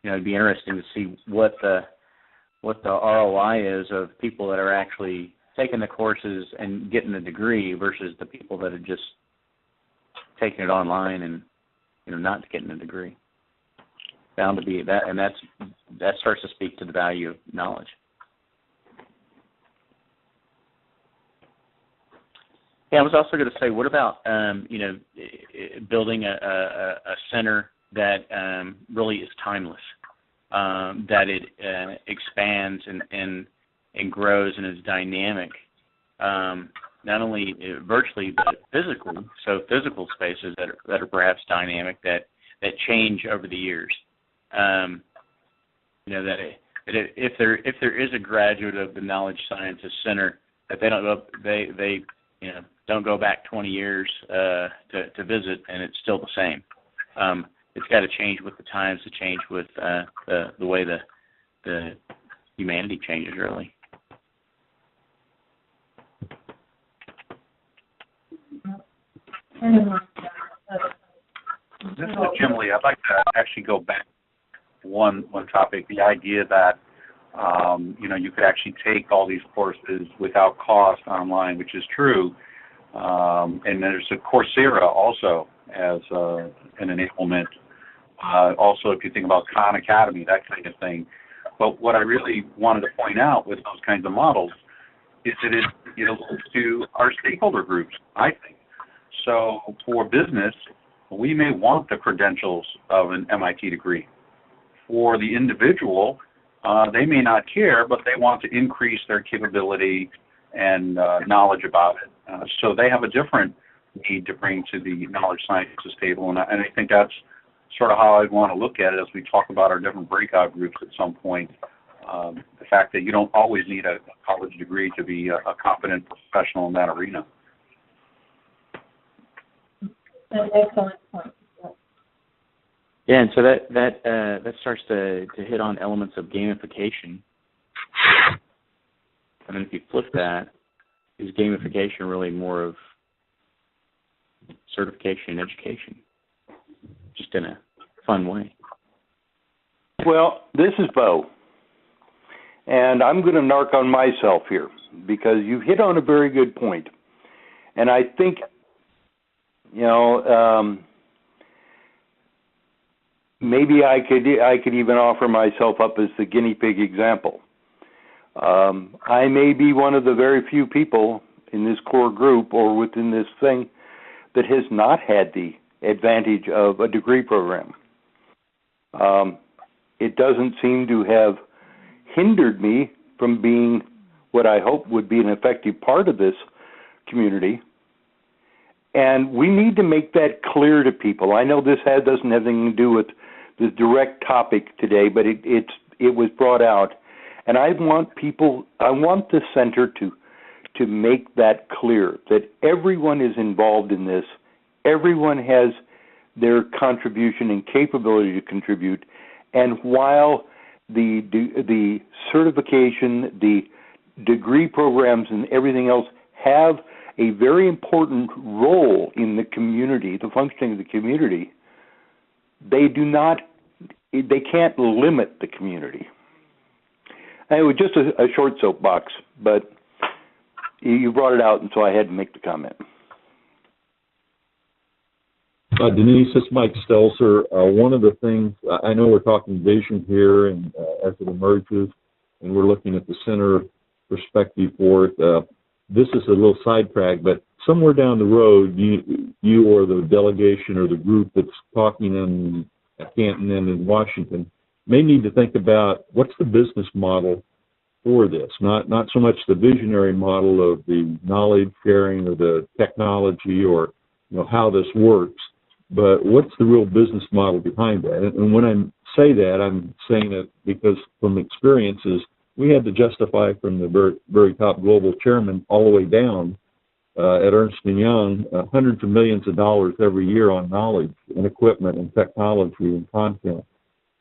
it'd be interesting to see what the ROI is of people that are actually taking the courses and getting the degree versus the people that are just taking it online and not getting a degree. Bound to be that, and that starts to speak to the value of knowledge. Yeah, I was also going to say, what about building a center that really is timeless, that it expands and grows and is dynamic, not only virtually but physically. So physical spaces that are perhaps dynamic, that change over the years. That if there is a graduate of the Knowledge Sciences Center, that they don't go back 20 years to visit and it's still the same. It's got to change with the times, to change with the way the humanity changes, really. This is Jim Lee. I'd like to actually go back to one topic, the idea that you could actually take all these courses without cost online, which is true. And there's a Coursera also as an enablement. Also, if you think about Khan Academy, that kind of thing. But what I really wanted to point out with those kinds of models is that it looks to our stakeholder groups, I think. So for business, we may want the credentials of an MIT degree. For the individual, they may not care, but they want to increase their capability and knowledge about it. So they have a different need to bring to the knowledge sciences table, and I think that's sort of how I want to look at it as we talk about our different breakout groups at some point. The fact that you don't always need a college degree to be a competent professional in that arena. An excellent point. Yeah, and so that starts to hit on elements of gamification. I mean, if you flip that, is gamification really more of certification and education, just in a fun way? Well, this is Bo, and I'm going to narc on myself here because you hit on a very good point, and I think maybe I could even offer myself up as the guinea pig example. I may be one of the very few people in this core group or within this thing that has not had the advantage of a degree program. It doesn't seem to have hindered me from being what I hope would be an effective part of this community. And we need to make that clear to people. I know this doesn't have anything to do with the direct topic today, but it was brought out. And I want the center to make that clear, that everyone is involved in this. Everyone has their contribution and capability to contribute. And while the certification, the degree programs, and everything else have a very important role in the community, the functioning of the community, they can't limit the community. And it was just a short soapbox, but you brought it out, and so I had to make the comment. Denise, this is Mike Stelzer. One of the things, I know we're talking vision here, and as it emerges, and we're looking at the center perspective for it. This is a little sidetrack, but somewhere down the road, you or the delegation or the group that's talking in Canton and in Washington may need to think about what's the business model for this. Not so much the visionary model of the knowledge sharing or the technology or how this works, but what's the real business model behind that? And when I say that, I'm saying it because from experiences, we had to justify from the very, very top global chairman all the way down at Ernst & Young hundreds of millions of dollars every year on knowledge and equipment and technology and content.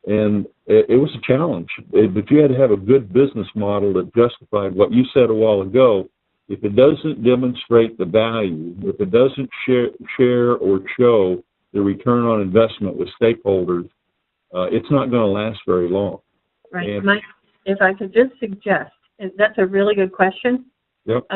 And it was a challenge, but you had to have a good business model that justified what you said a while ago. If it doesn't demonstrate the value, if it doesn't share or show the return on investment with stakeholders, it's not going to last very long. Right. And, Mike, if I could just suggest, and that's a really good question. Yep.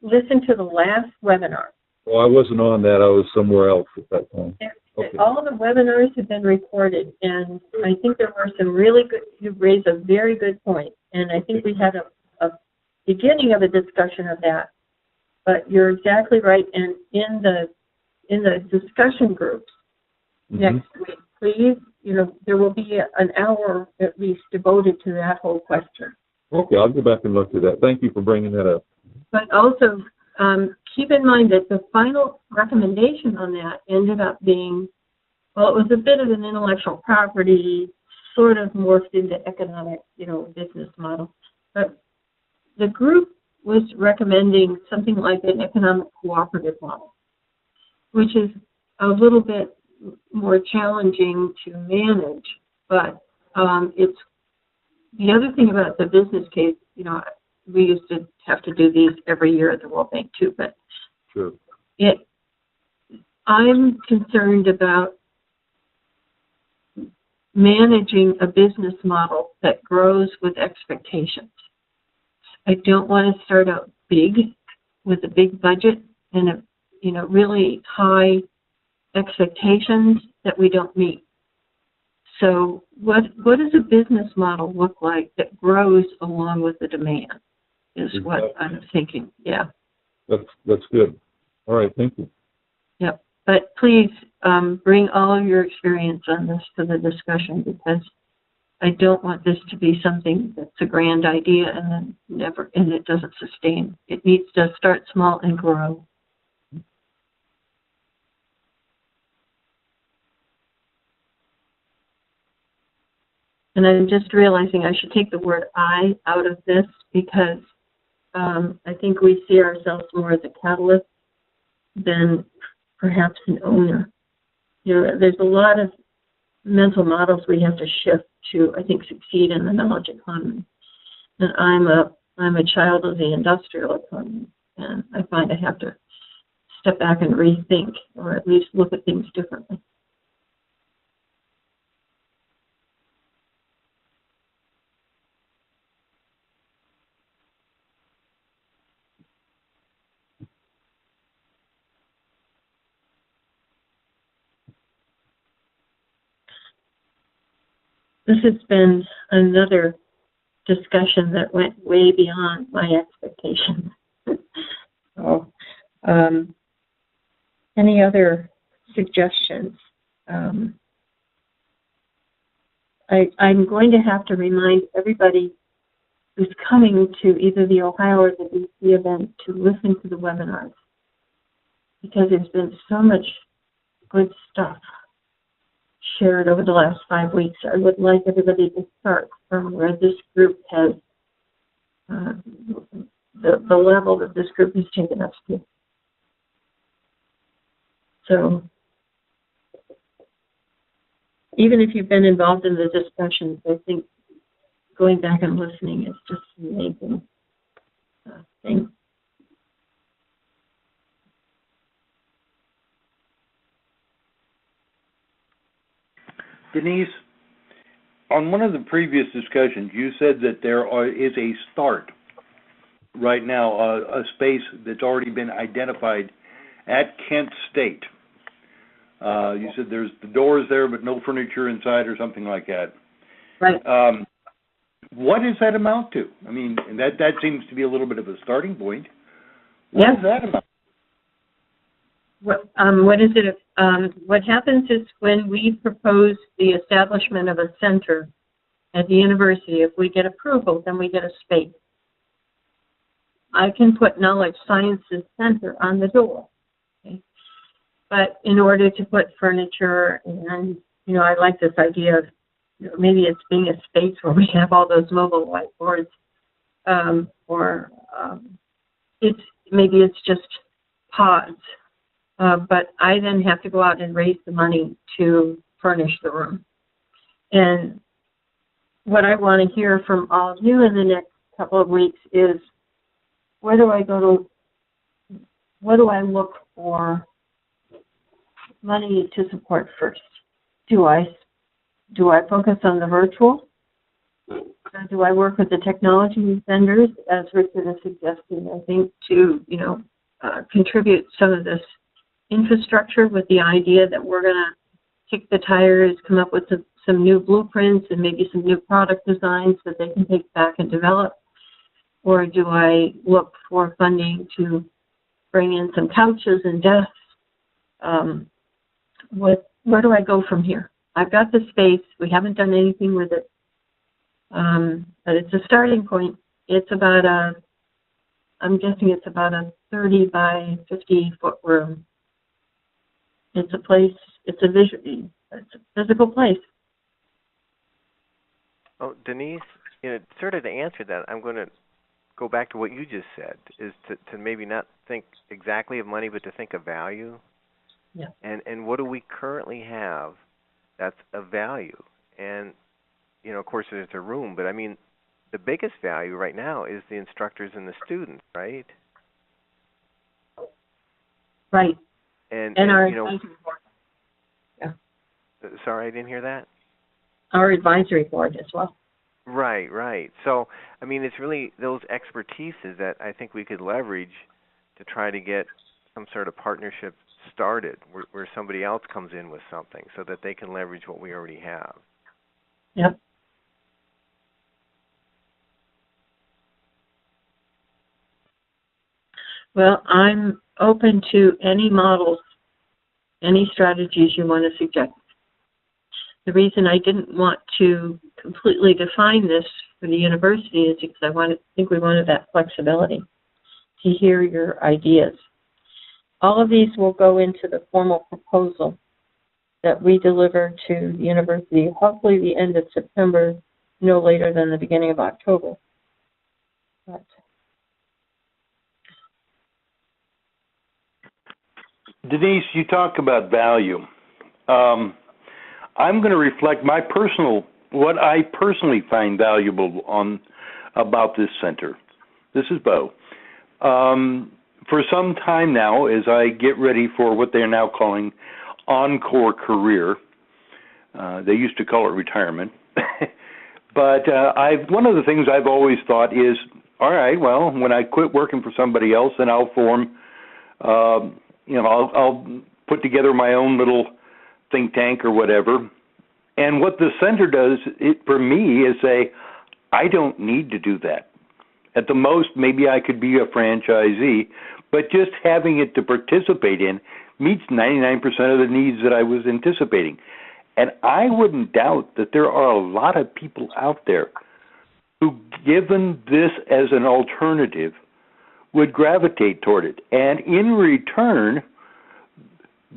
Listen to the last webinar. Well, I wasn't on that. I was somewhere else at that time. Okay. All the webinars have been recorded, and I think there were some really good, you raised a very good point, and I think we had a beginning of a discussion of that. But you're exactly right. And in the discussion groups next week, please, there will be an hour at least devoted to that whole question. Okay, I'll go back and look at that. Thank you for bringing that up. But also, keep in mind that the final recommendation on that ended up being, well, it was a bit of an intellectual property, sort of morphed into economic, business model. But the group was recommending something like an economic cooperative model, which is a little bit more challenging to manage. But it's the other thing about the business case, we used to have to do these every year at the World Bank too, but sure. I'm concerned about managing a business model that grows with expectations. I don't want to start out big with a big budget and really high expectations that we don't meet. So what does a business model look like that grows along with the demand is what I'm thinking. Yeah. That's good. All right, thank you. Yep. But please bring all of your experience on this to the discussion, because I don't want this to be something that's a grand idea and then it doesn't sustain. It needs to start small and grow. And I'm just realizing I should take the word "I" out of this, because I think we see ourselves more as a catalyst than perhaps an owner. There's a lot of mental models we have to shift to, I think, succeed in the knowledge economy. And I'm a child of the industrial economy, and I find I have to step back and rethink, or at least look at things differently. This has been another discussion that went way beyond my expectations. So, any other suggestions? I'm going to have to remind everybody who's coming to either the Ohio or the DC event to listen to the webinars, because there's been so much good stuff shared over the last 5 weeks. I would like everybody to start from where this group has, the level that this group has taken us to. So, even if you've been involved in the discussions, I think going back and listening is just an amazing thing. Denise, on one of the previous discussions, you said that there is a start right now, a space that's already been identified at Kent State. You said there's the doors there, but no furniture inside, or something like that. Right. What does that amount to? I mean, that seems to be a little bit of a starting point. What does that amount to? What is it? What happens is, when we propose the establishment of a center at the university, if we get approval, then we get a space. I can put Knowledge Sciences Center on the door. Okay? But in order to put furniture, and I like this idea of maybe it's being a space where we have all those mobile whiteboards, or maybe it's just pods. But I then have to go out and raise the money to furnish the room. And what I want to hear from all of you in the next couple of weeks is, where do I go to, what do I look for money to support first? Do I focus on the virtual? Do I work with the technology vendors, as Richard is suggesting, I think, to contribute some of this infrastructure, with the idea that we're going to kick the tires, come up with some new blueprints and maybe some new product designs that they can take back and develop? Or do I look for funding to bring in some couches and desks. Where do I go from here? I've got the space. We haven't done anything with it. But it's a starting point. It's about I'm guessing it's about a 30 by 50 foot room. It's a place, it's a physical place. Oh, Denise, sort of to answer that, I'm going to go back to what you just said, is to maybe not think exactly of money, but to think of value. Yeah. And what do we currently have that's of value? And, of course, there's a room, but I mean, the biggest value right now is the instructors and the students, right? Right. And our advisory board. Yeah. Sorry, I didn't hear that. Our advisory board as well. Right. So, I mean, it's really those expertises that I think we could leverage to try to get some sort of partnership started where somebody else comes in with something so that they can leverage what we already have. Yep. Well, I'm open to any models, any strategies you want to suggest. The reason I didn't want to completely define this for the university is because I think we wanted that flexibility to hear your ideas. All of these will go into the formal proposal that we deliver to the university, hopefully the end of September, no later than the beginning of October. But Denise, you talk about value. I'm going to reflect what I personally find valuable about this center. This is Bo. For some time now, as I get ready for what they're now calling Encore Career, they used to call it retirement. But one of the things I've always thought is, all right, well, when I quit working for somebody else, then I'll form, I'll put together my own little think tank or whatever. And what the center does for me is say, I don't need to do that. At the most, maybe I could be a franchisee, but just having it to participate in meets 99% of the needs that I was anticipating. And I wouldn't doubt that there are a lot of people out there who, given this as an alternative, would gravitate toward it. And in return,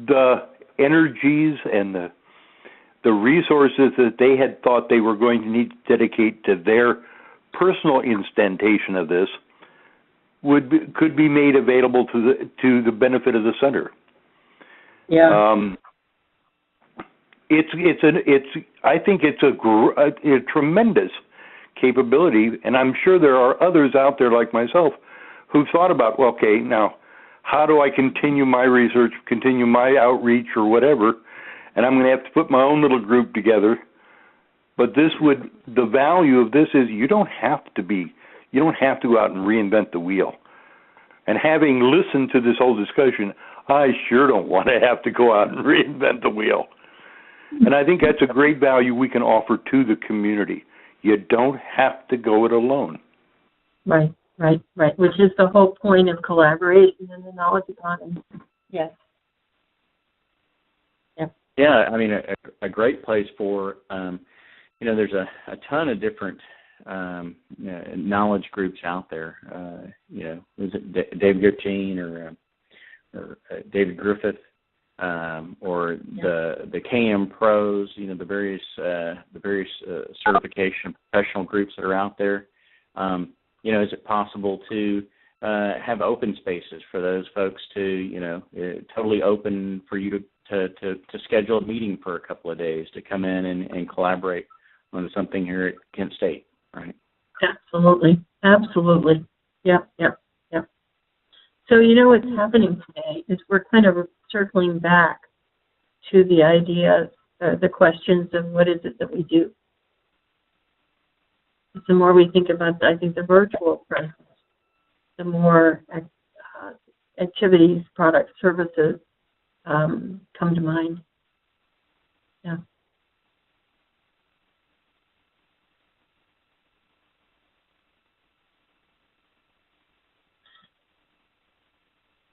the energies and the resources that they had thought they were going to need to dedicate to their personal instantation of this could be made available to the benefit of the center. Yeah. I think it's a tremendous capability, and I'm sure there are others out there like myself who've thought about, well, okay, now how do I continue my research, continue my outreach or whatever, and I'm going to have to put my own little group together. But the value of this is you don't have to go out and reinvent the wheel. And having listened to this whole discussion, I sure don't want to have to go out and reinvent the wheel. And I think that's a great value we can offer to the community. You don't have to go it alone. Right. Which is the whole point of collaboration in the knowledge economy. Yes. Yeah, I mean, a great place for, there's a ton of different knowledge groups out there. Was it David Gertine or David Griffith, or the KM Pros? The various certification professional groups that are out there. Is it possible to have open spaces for those folks to, totally open for you to schedule a meeting for a couple of days to come in and collaborate on something here at Kent State, right? Absolutely. Yep. So what's happening today is we're kind of circling back to the idea, the questions of what is it that we do. The more we think about, I think, the virtual presence, the more activities, products, services come to mind. Yeah.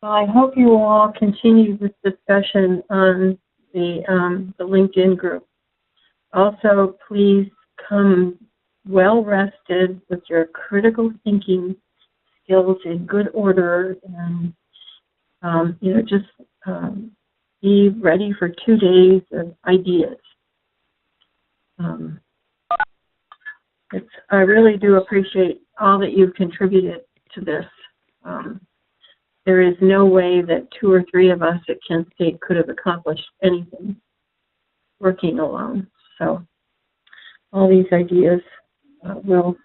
Well, I hope you will all continue this discussion on the LinkedIn group. Also, please come well rested with your critical thinking skills in good order, and just be ready for 2 days of ideas. I really do appreciate all that you've contributed to this. There is no way that 2 or 3 of us at Kent State could have accomplished anything working alone. So all these ideas will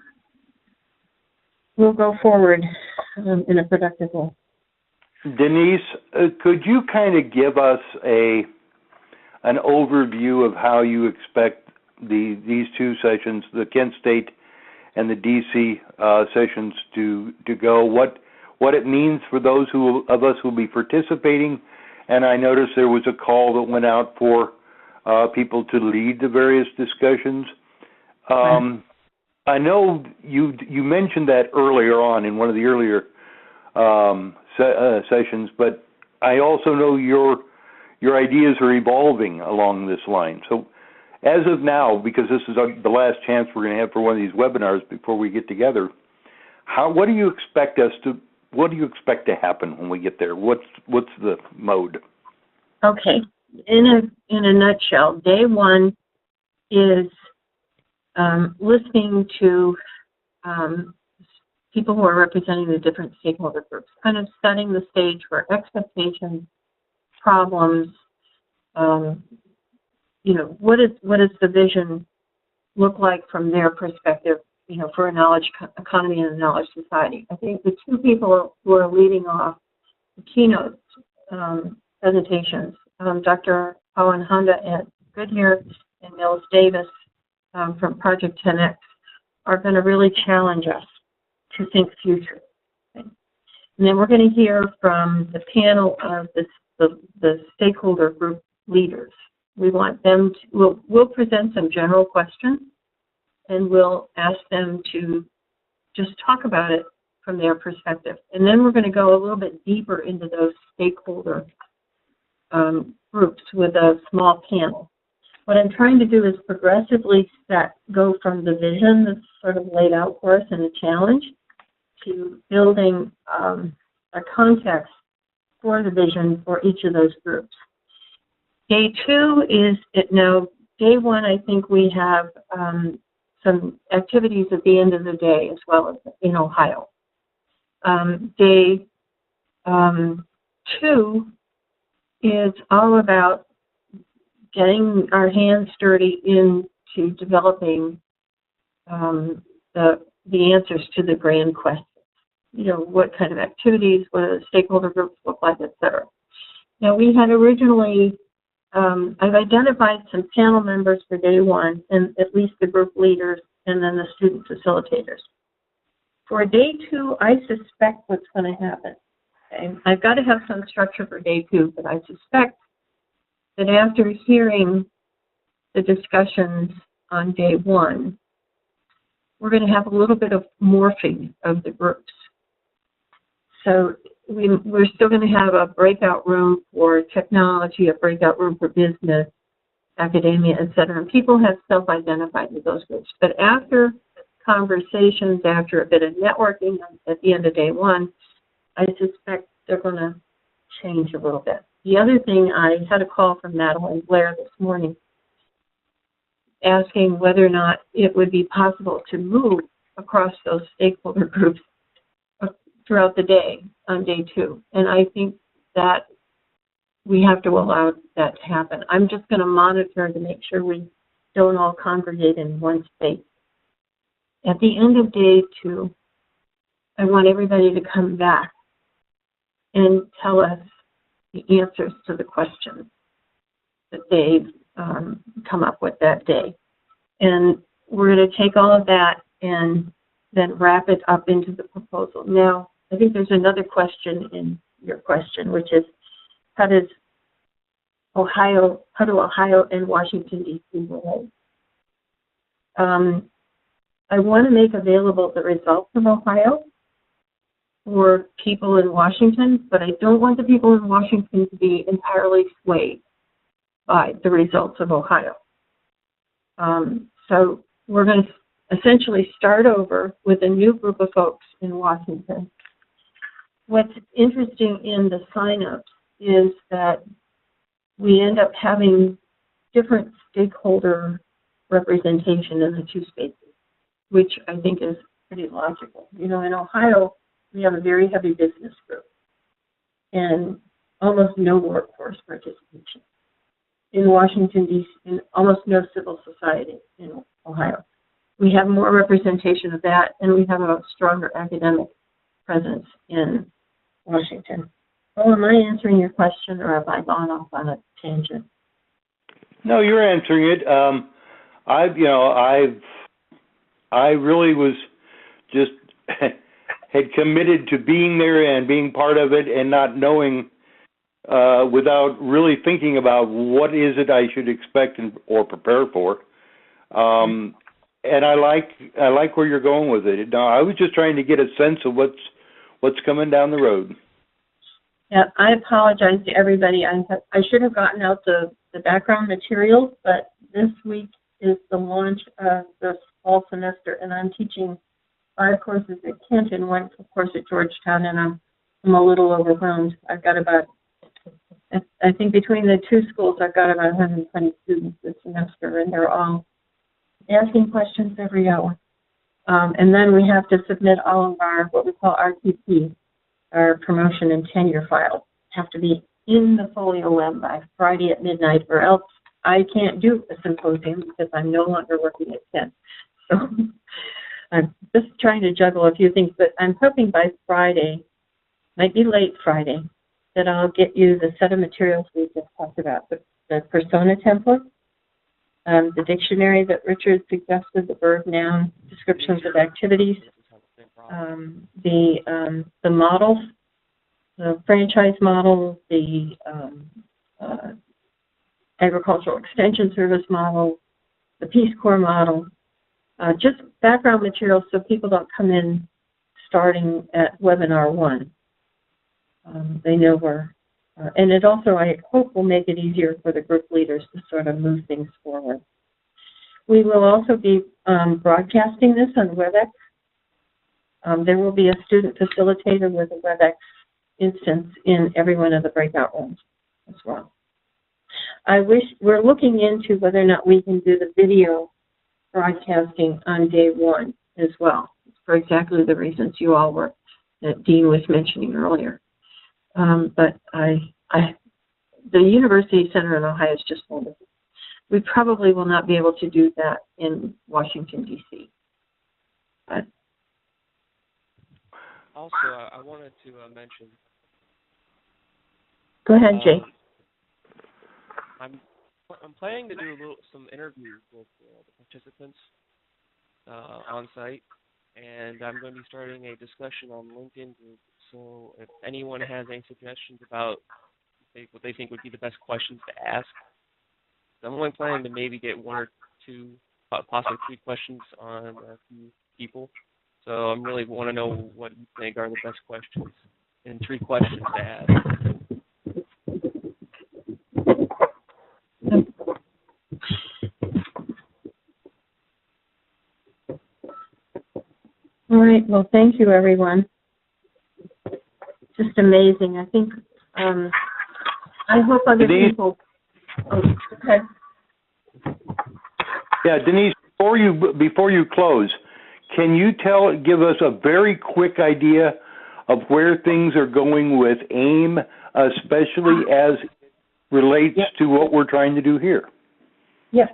go forward in a productive way. Denise, could you kind of give us an overview of how you expect these 2 sessions, the Kent State and the DC sessions, to go? What it means for those of us who will be participating? And I noticed there was a call that went out for people to lead the various discussions. I know you mentioned that earlier on in one of the earlier sessions, but I also know your ideas are evolving along this line. So as of now, because this is the last chance we're going to have for one of these webinars before we get together, what do you expect to happen when we get there? What's the mode? Okay. In a nutshell, day 1 is listening to people who are representing the different stakeholder groups, kind of setting the stage for expectations, problems. What does the vision look like from their perspective? For a knowledge economy and a knowledge society. I think the 2 people who are leading off the keynote presentations, Dr. Owen Honda at Goodyear and Nils Davis from Project 10X, are going to really challenge us to think future. Okay? And then we're going to hear from the panel of the stakeholder group leaders. We want them to, we'll present some general questions, and we'll ask them to just talk about it from their perspective. And then we're going to go a little bit deeper into those stakeholder groups with a small panel. What I'm trying to do is progressively go from the vision that's sort of laid out for us in a challenge to building a context for the vision for each of those groups. Day 2 is, day 1, I think we have some activities at the end of the day as well as in Ohio. Day 2 is all about getting our hands dirty into developing the answers to the grand questions. What kind of activities, what do the stakeholder groups look like, et cetera. Now, we had originally I've identified some panel members for day 1, and at least the group leaders, and then the student facilitators. For day 2, I suspect what's going to happen. Okay? I've got to have some structure for day 2, but I suspect that after hearing the discussions on day 1, we're going to have a little bit of morphing of the groups. So we're still going to have a breakout room for technology, a breakout room for business, academia, et cetera. And people have self-identified with those groups. But after conversations, after a bit of networking at the end of day 1, I suspect they're going to change a little bit. The other thing, I had a call from Madeline Blair this morning asking whether or not it would be possible to move across those stakeholder groups throughout the day on day 2. And I think that we have to allow that to happen. I'm just going to monitor to make sure we don't all congregate in one space. At the end of day 2, I want everybody to come back and tell us the answers to the questions that they've come up with that day. And we're going to take all of that and then wrap it up into the proposal. Now, I think there's another question in your question, which is how do Ohio and Washington, D.C. relate? I want to make available the results of Ohio for people in Washington, but I don't want the people in Washington to be entirely swayed by the results of Ohio. So we're going to essentially start over with a new group of folks in Washington. What's interesting in the signups is that we end up having different stakeholder representation in the two spaces, which I think is pretty logical. You know, in Ohio, we have a very heavy business group and almost no workforce participation. In Washington, D.C., and almost no civil society in Ohio. We have more representation of that, and we have a stronger academic presence in Washington. Well, am I answering your question, or have I gone off on a tangent? No, you're answering it. I really was just had committed to being there and being part of it, and not knowing, without really thinking about what is it I should expect or prepare for. And I like where you're going with it. No, I was just trying to get a sense of what's coming down the road. Yeah, I apologize to everybody. I should have gotten out the background materials, but this week is the launch of the fall semester, and I'm teaching 5 courses at Kent and 1 course at Georgetown, and I'm a little overwhelmed. I've got about, I think between the 2 schools, I've got about 120 students this semester, and they're all asking questions every hour. And then we have to submit all of our, what we call RTP, our promotion and tenure files, have to be in the Folio Web by Friday at midnight, or else I can't do a symposium because I'm no longer working at Kent. So I'm just trying to juggle a few things, but I'm hoping by Friday, might be late Friday, that I'll get you the set of materials we just talked about, the persona template, the dictionary that Richard suggested, the verb noun descriptions of activities, the models, the franchise model, the agricultural extension service model, the Peace Corps model, just background materials so people don't come in starting at webinar 1. They know where, and it also, I hope, will make it easier for the group leaders to sort of move things forward. We will also be broadcasting this on WebEx. There will be a student facilitator with a WebEx instance in every one of the breakout rooms as well. We're looking into whether or not we can do the video broadcasting on day 1 as well, for exactly the reasons you all were, that Dean was mentioning earlier. But the University Center in Ohio is just wonderful. We probably will not be able to do that in Washington, D.C. But also, I wanted to mention. Go ahead, Jay. I'm planning to do some interviews with the participants on site, and I'm going to be starting a discussion on LinkedIn group. So if anyone has any suggestions about what they think would be the best questions to ask, I'm only planning to maybe get 1 or 2, possibly 3 questions on a few people. So I really want to know what you think are the best questions, and 3 questions to ask. All right. Well, thank you, everyone. Just amazing. I think I hope other Denise? people. Oh, okay. Yeah, Denise, before you close, can you give us a very quick idea of where things are going with AIM, especially as it relates to what we're trying to do here? Yes.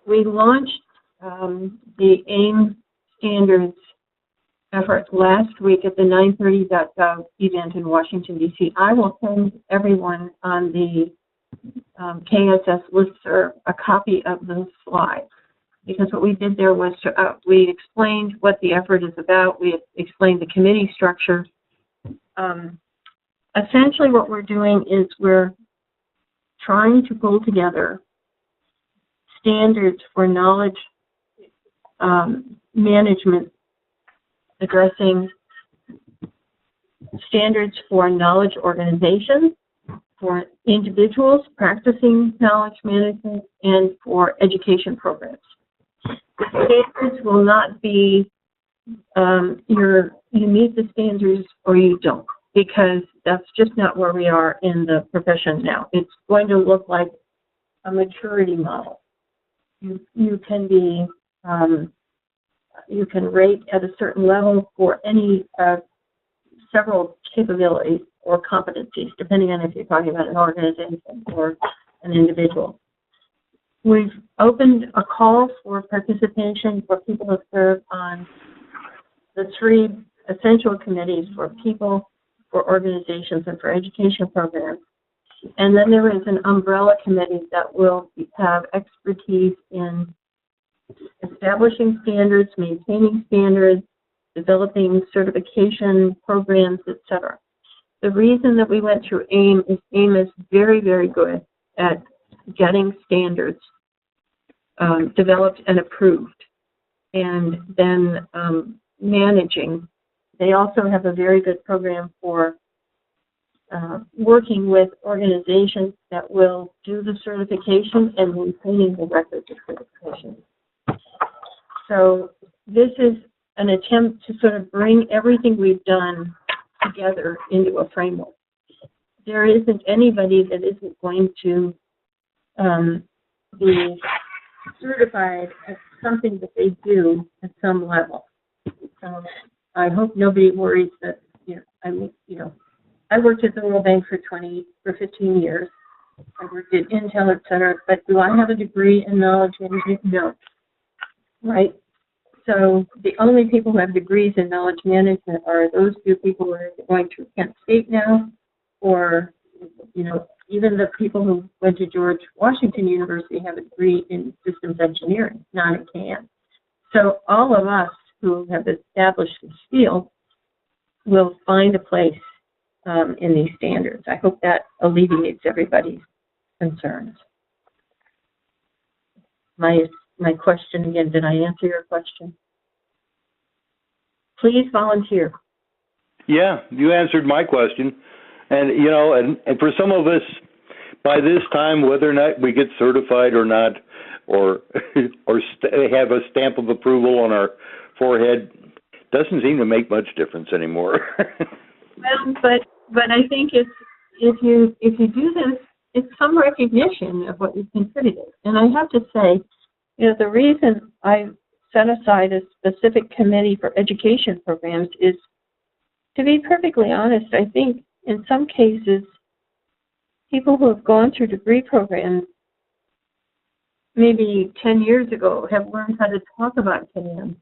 We launched the AIM standards effort last week at the 930.gov event in Washington, D.C. I will send everyone on the KSS listserv a copy of those slides, because what we did there was we explained what the effort is about. We explained the committee structure. Essentially what we're doing is we're trying to pull together standards for knowledge management addressing standards for knowledge organizations, for individuals practicing knowledge management, and for education programs. The standards will not be you meet the standards or you don't, because that's just not where we are in the profession now. It's going to look like a maturity model. You can be you can rate at a certain level for any several capabilities or competencies, depending on if you're talking about an organization or an individual. We've opened a call for participation for people to serve on the 3 essential committees for people, for organizations, and for education programs. And then there is an umbrella committee that will have expertise in establishing standards, maintaining standards, developing certification programs, etc. The reason that we went through AIM is AIM is very, very good at getting standards developed and approved, and then managing. They also have a very good program for working with organizations that will do the certification and maintaining the records of certification. So this is an attempt to sort of bring everything we've done together into a framework. There isn't anybody that isn't going to be certified at something that they do at some level. So I hope nobody worries that, I worked at the World Bank for 15 years. I worked at Intel, et cetera, but do I have a degree in knowledge management? No. Right? So the only people who have degrees in knowledge management are those 2 people who are going to Kent State now, or, even the people who went to George Washington University have a degree in systems engineering, not in CAM. So all of us who have established this field will find a place in these standards. I hope that alleviates everybody's concerns. My question again, did I answer your question? Please volunteer. Yeah, you answered my question. And, and for some of us, by this time, whether or not we get certified or not, or have a stamp of approval on our forehead, doesn't seem to make much difference anymore. Well, but I think if you do this, it's some recognition of what you've contributed. And I have to say, the reason I set aside a specific committee for education programs is, to be perfectly honest, I think in some cases, people who have gone through degree programs maybe 10 years ago have learned how to talk about CAM,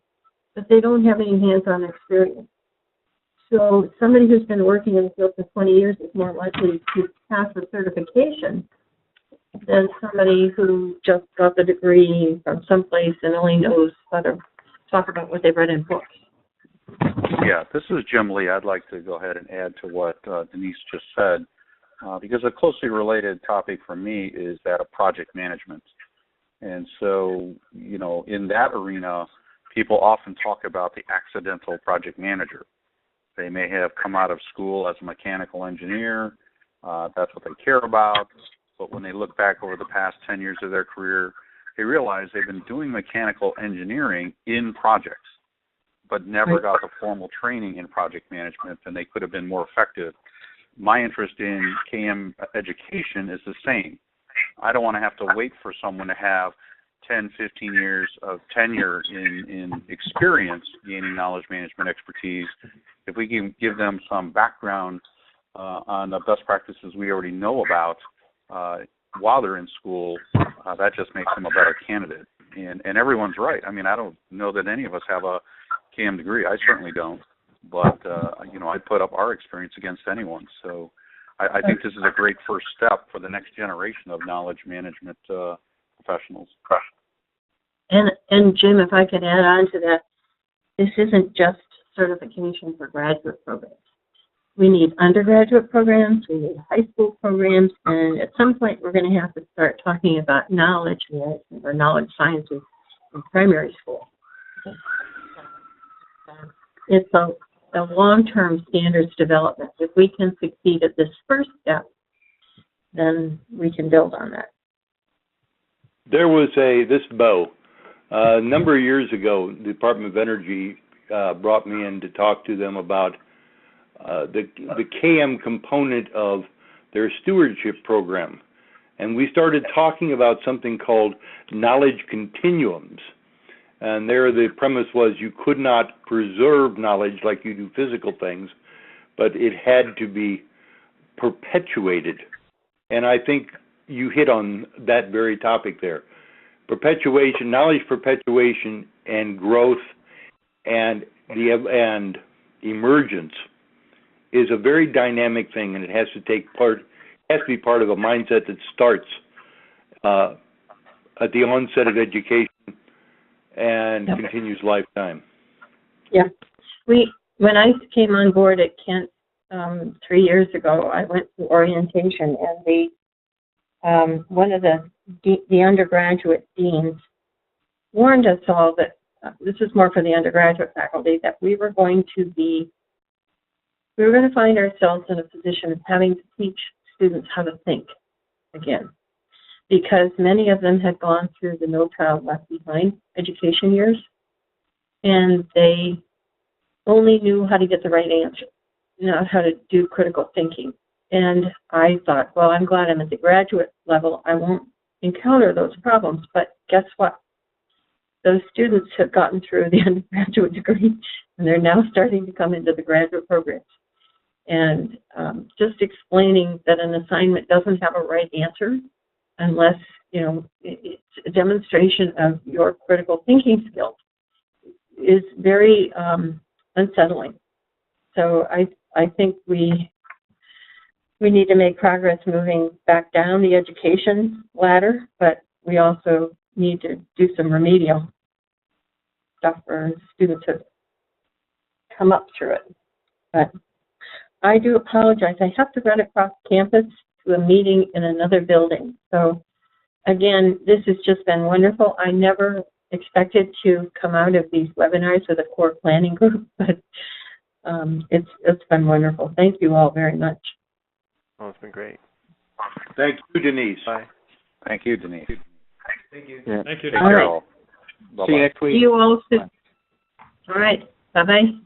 but they don't have any hands-on experience. So somebody who's been working in the field for 20 years is more likely to pass a certification than somebody who just got the degree from someplace and only knows how to talk about what they've read in books. Yeah, this is Jim Lee. I'd like to go ahead and add to what Denise just said, because a closely related topic for me is that of project management. And so, in that arena, people often talk about the accidental project manager. They may have come out of school as a mechanical engineer. That's what they care about. But when they look back over the past 10 years of their career, they realize they've been doing mechanical engineering in projects, but never got the formal training in project management, and they could have been more effective. My interest in KM education is the same. I don't want to have to wait for someone to have 10, 15 years of tenure in experience gaining knowledge management expertise. If we can give them some background on the best practices we already know about while they're in school, that just makes them a better candidate. And everyone's right. I mean, I don't know that any of us have a CAM degree. I certainly don't. But, I'd put up our experience against anyone. So I think this is a great first step for the next generation of knowledge management professionals. And Jim, if I could add on to that, this isn't just certification for graduate programs. We need undergraduate programs, we need high school programs, and at some point we're going to have to start talking about knowledge management or knowledge sciences in primary school. It's a long-term standards development. If we can succeed at this first step, then we can build on that. There was a number of years ago, the Department of Energy brought me in to talk to them about the KM component of their stewardship program. And we started talking about something called knowledge continuums. And there the premise was you could not preserve knowledge like you do physical things, but it had to be perpetuated. And I think you hit on that very topic there. Perpetuation, knowledge perpetuation and growth and emergence is a very dynamic thing, and it has to be part of a mindset that starts at the onset of education and continues lifetime. Yeah. When I came on board at Kent 3 years ago, I went to orientation, and one of the undergraduate deans warned us all that this is more for the undergraduate faculty, that we were going to find ourselves in a position of having to teach students how to think again, because many of them had gone through the No Child Left Behind education years, and they only knew how to get the right answer, not how to do critical thinking. And I thought, well, I'm glad I'm at the graduate level. I won't encounter those problems. But guess what? Those students have gotten through the undergraduate degree, and they're now starting to come into the graduate programs. And just explaining that an assignment doesn't have a right answer unless, it's a demonstration of your critical thinking skills is very unsettling. So I think we need to make progress moving back down the education ladder, but we also need to do some remedial stuff for students to come up through it. But I do apologize. I have to run across campus to a meeting in another building. So again, this has just been wonderful. I never expected to come out of these webinars with a core planning group, but it's been wonderful. Thank you all very much. Oh, it's been great. Thank you, Denise. Bye. Thank you, Denise. Thank you. Yeah. Thank you. All right. Bye-bye. See you next week. See you all soon. All right. Bye-bye.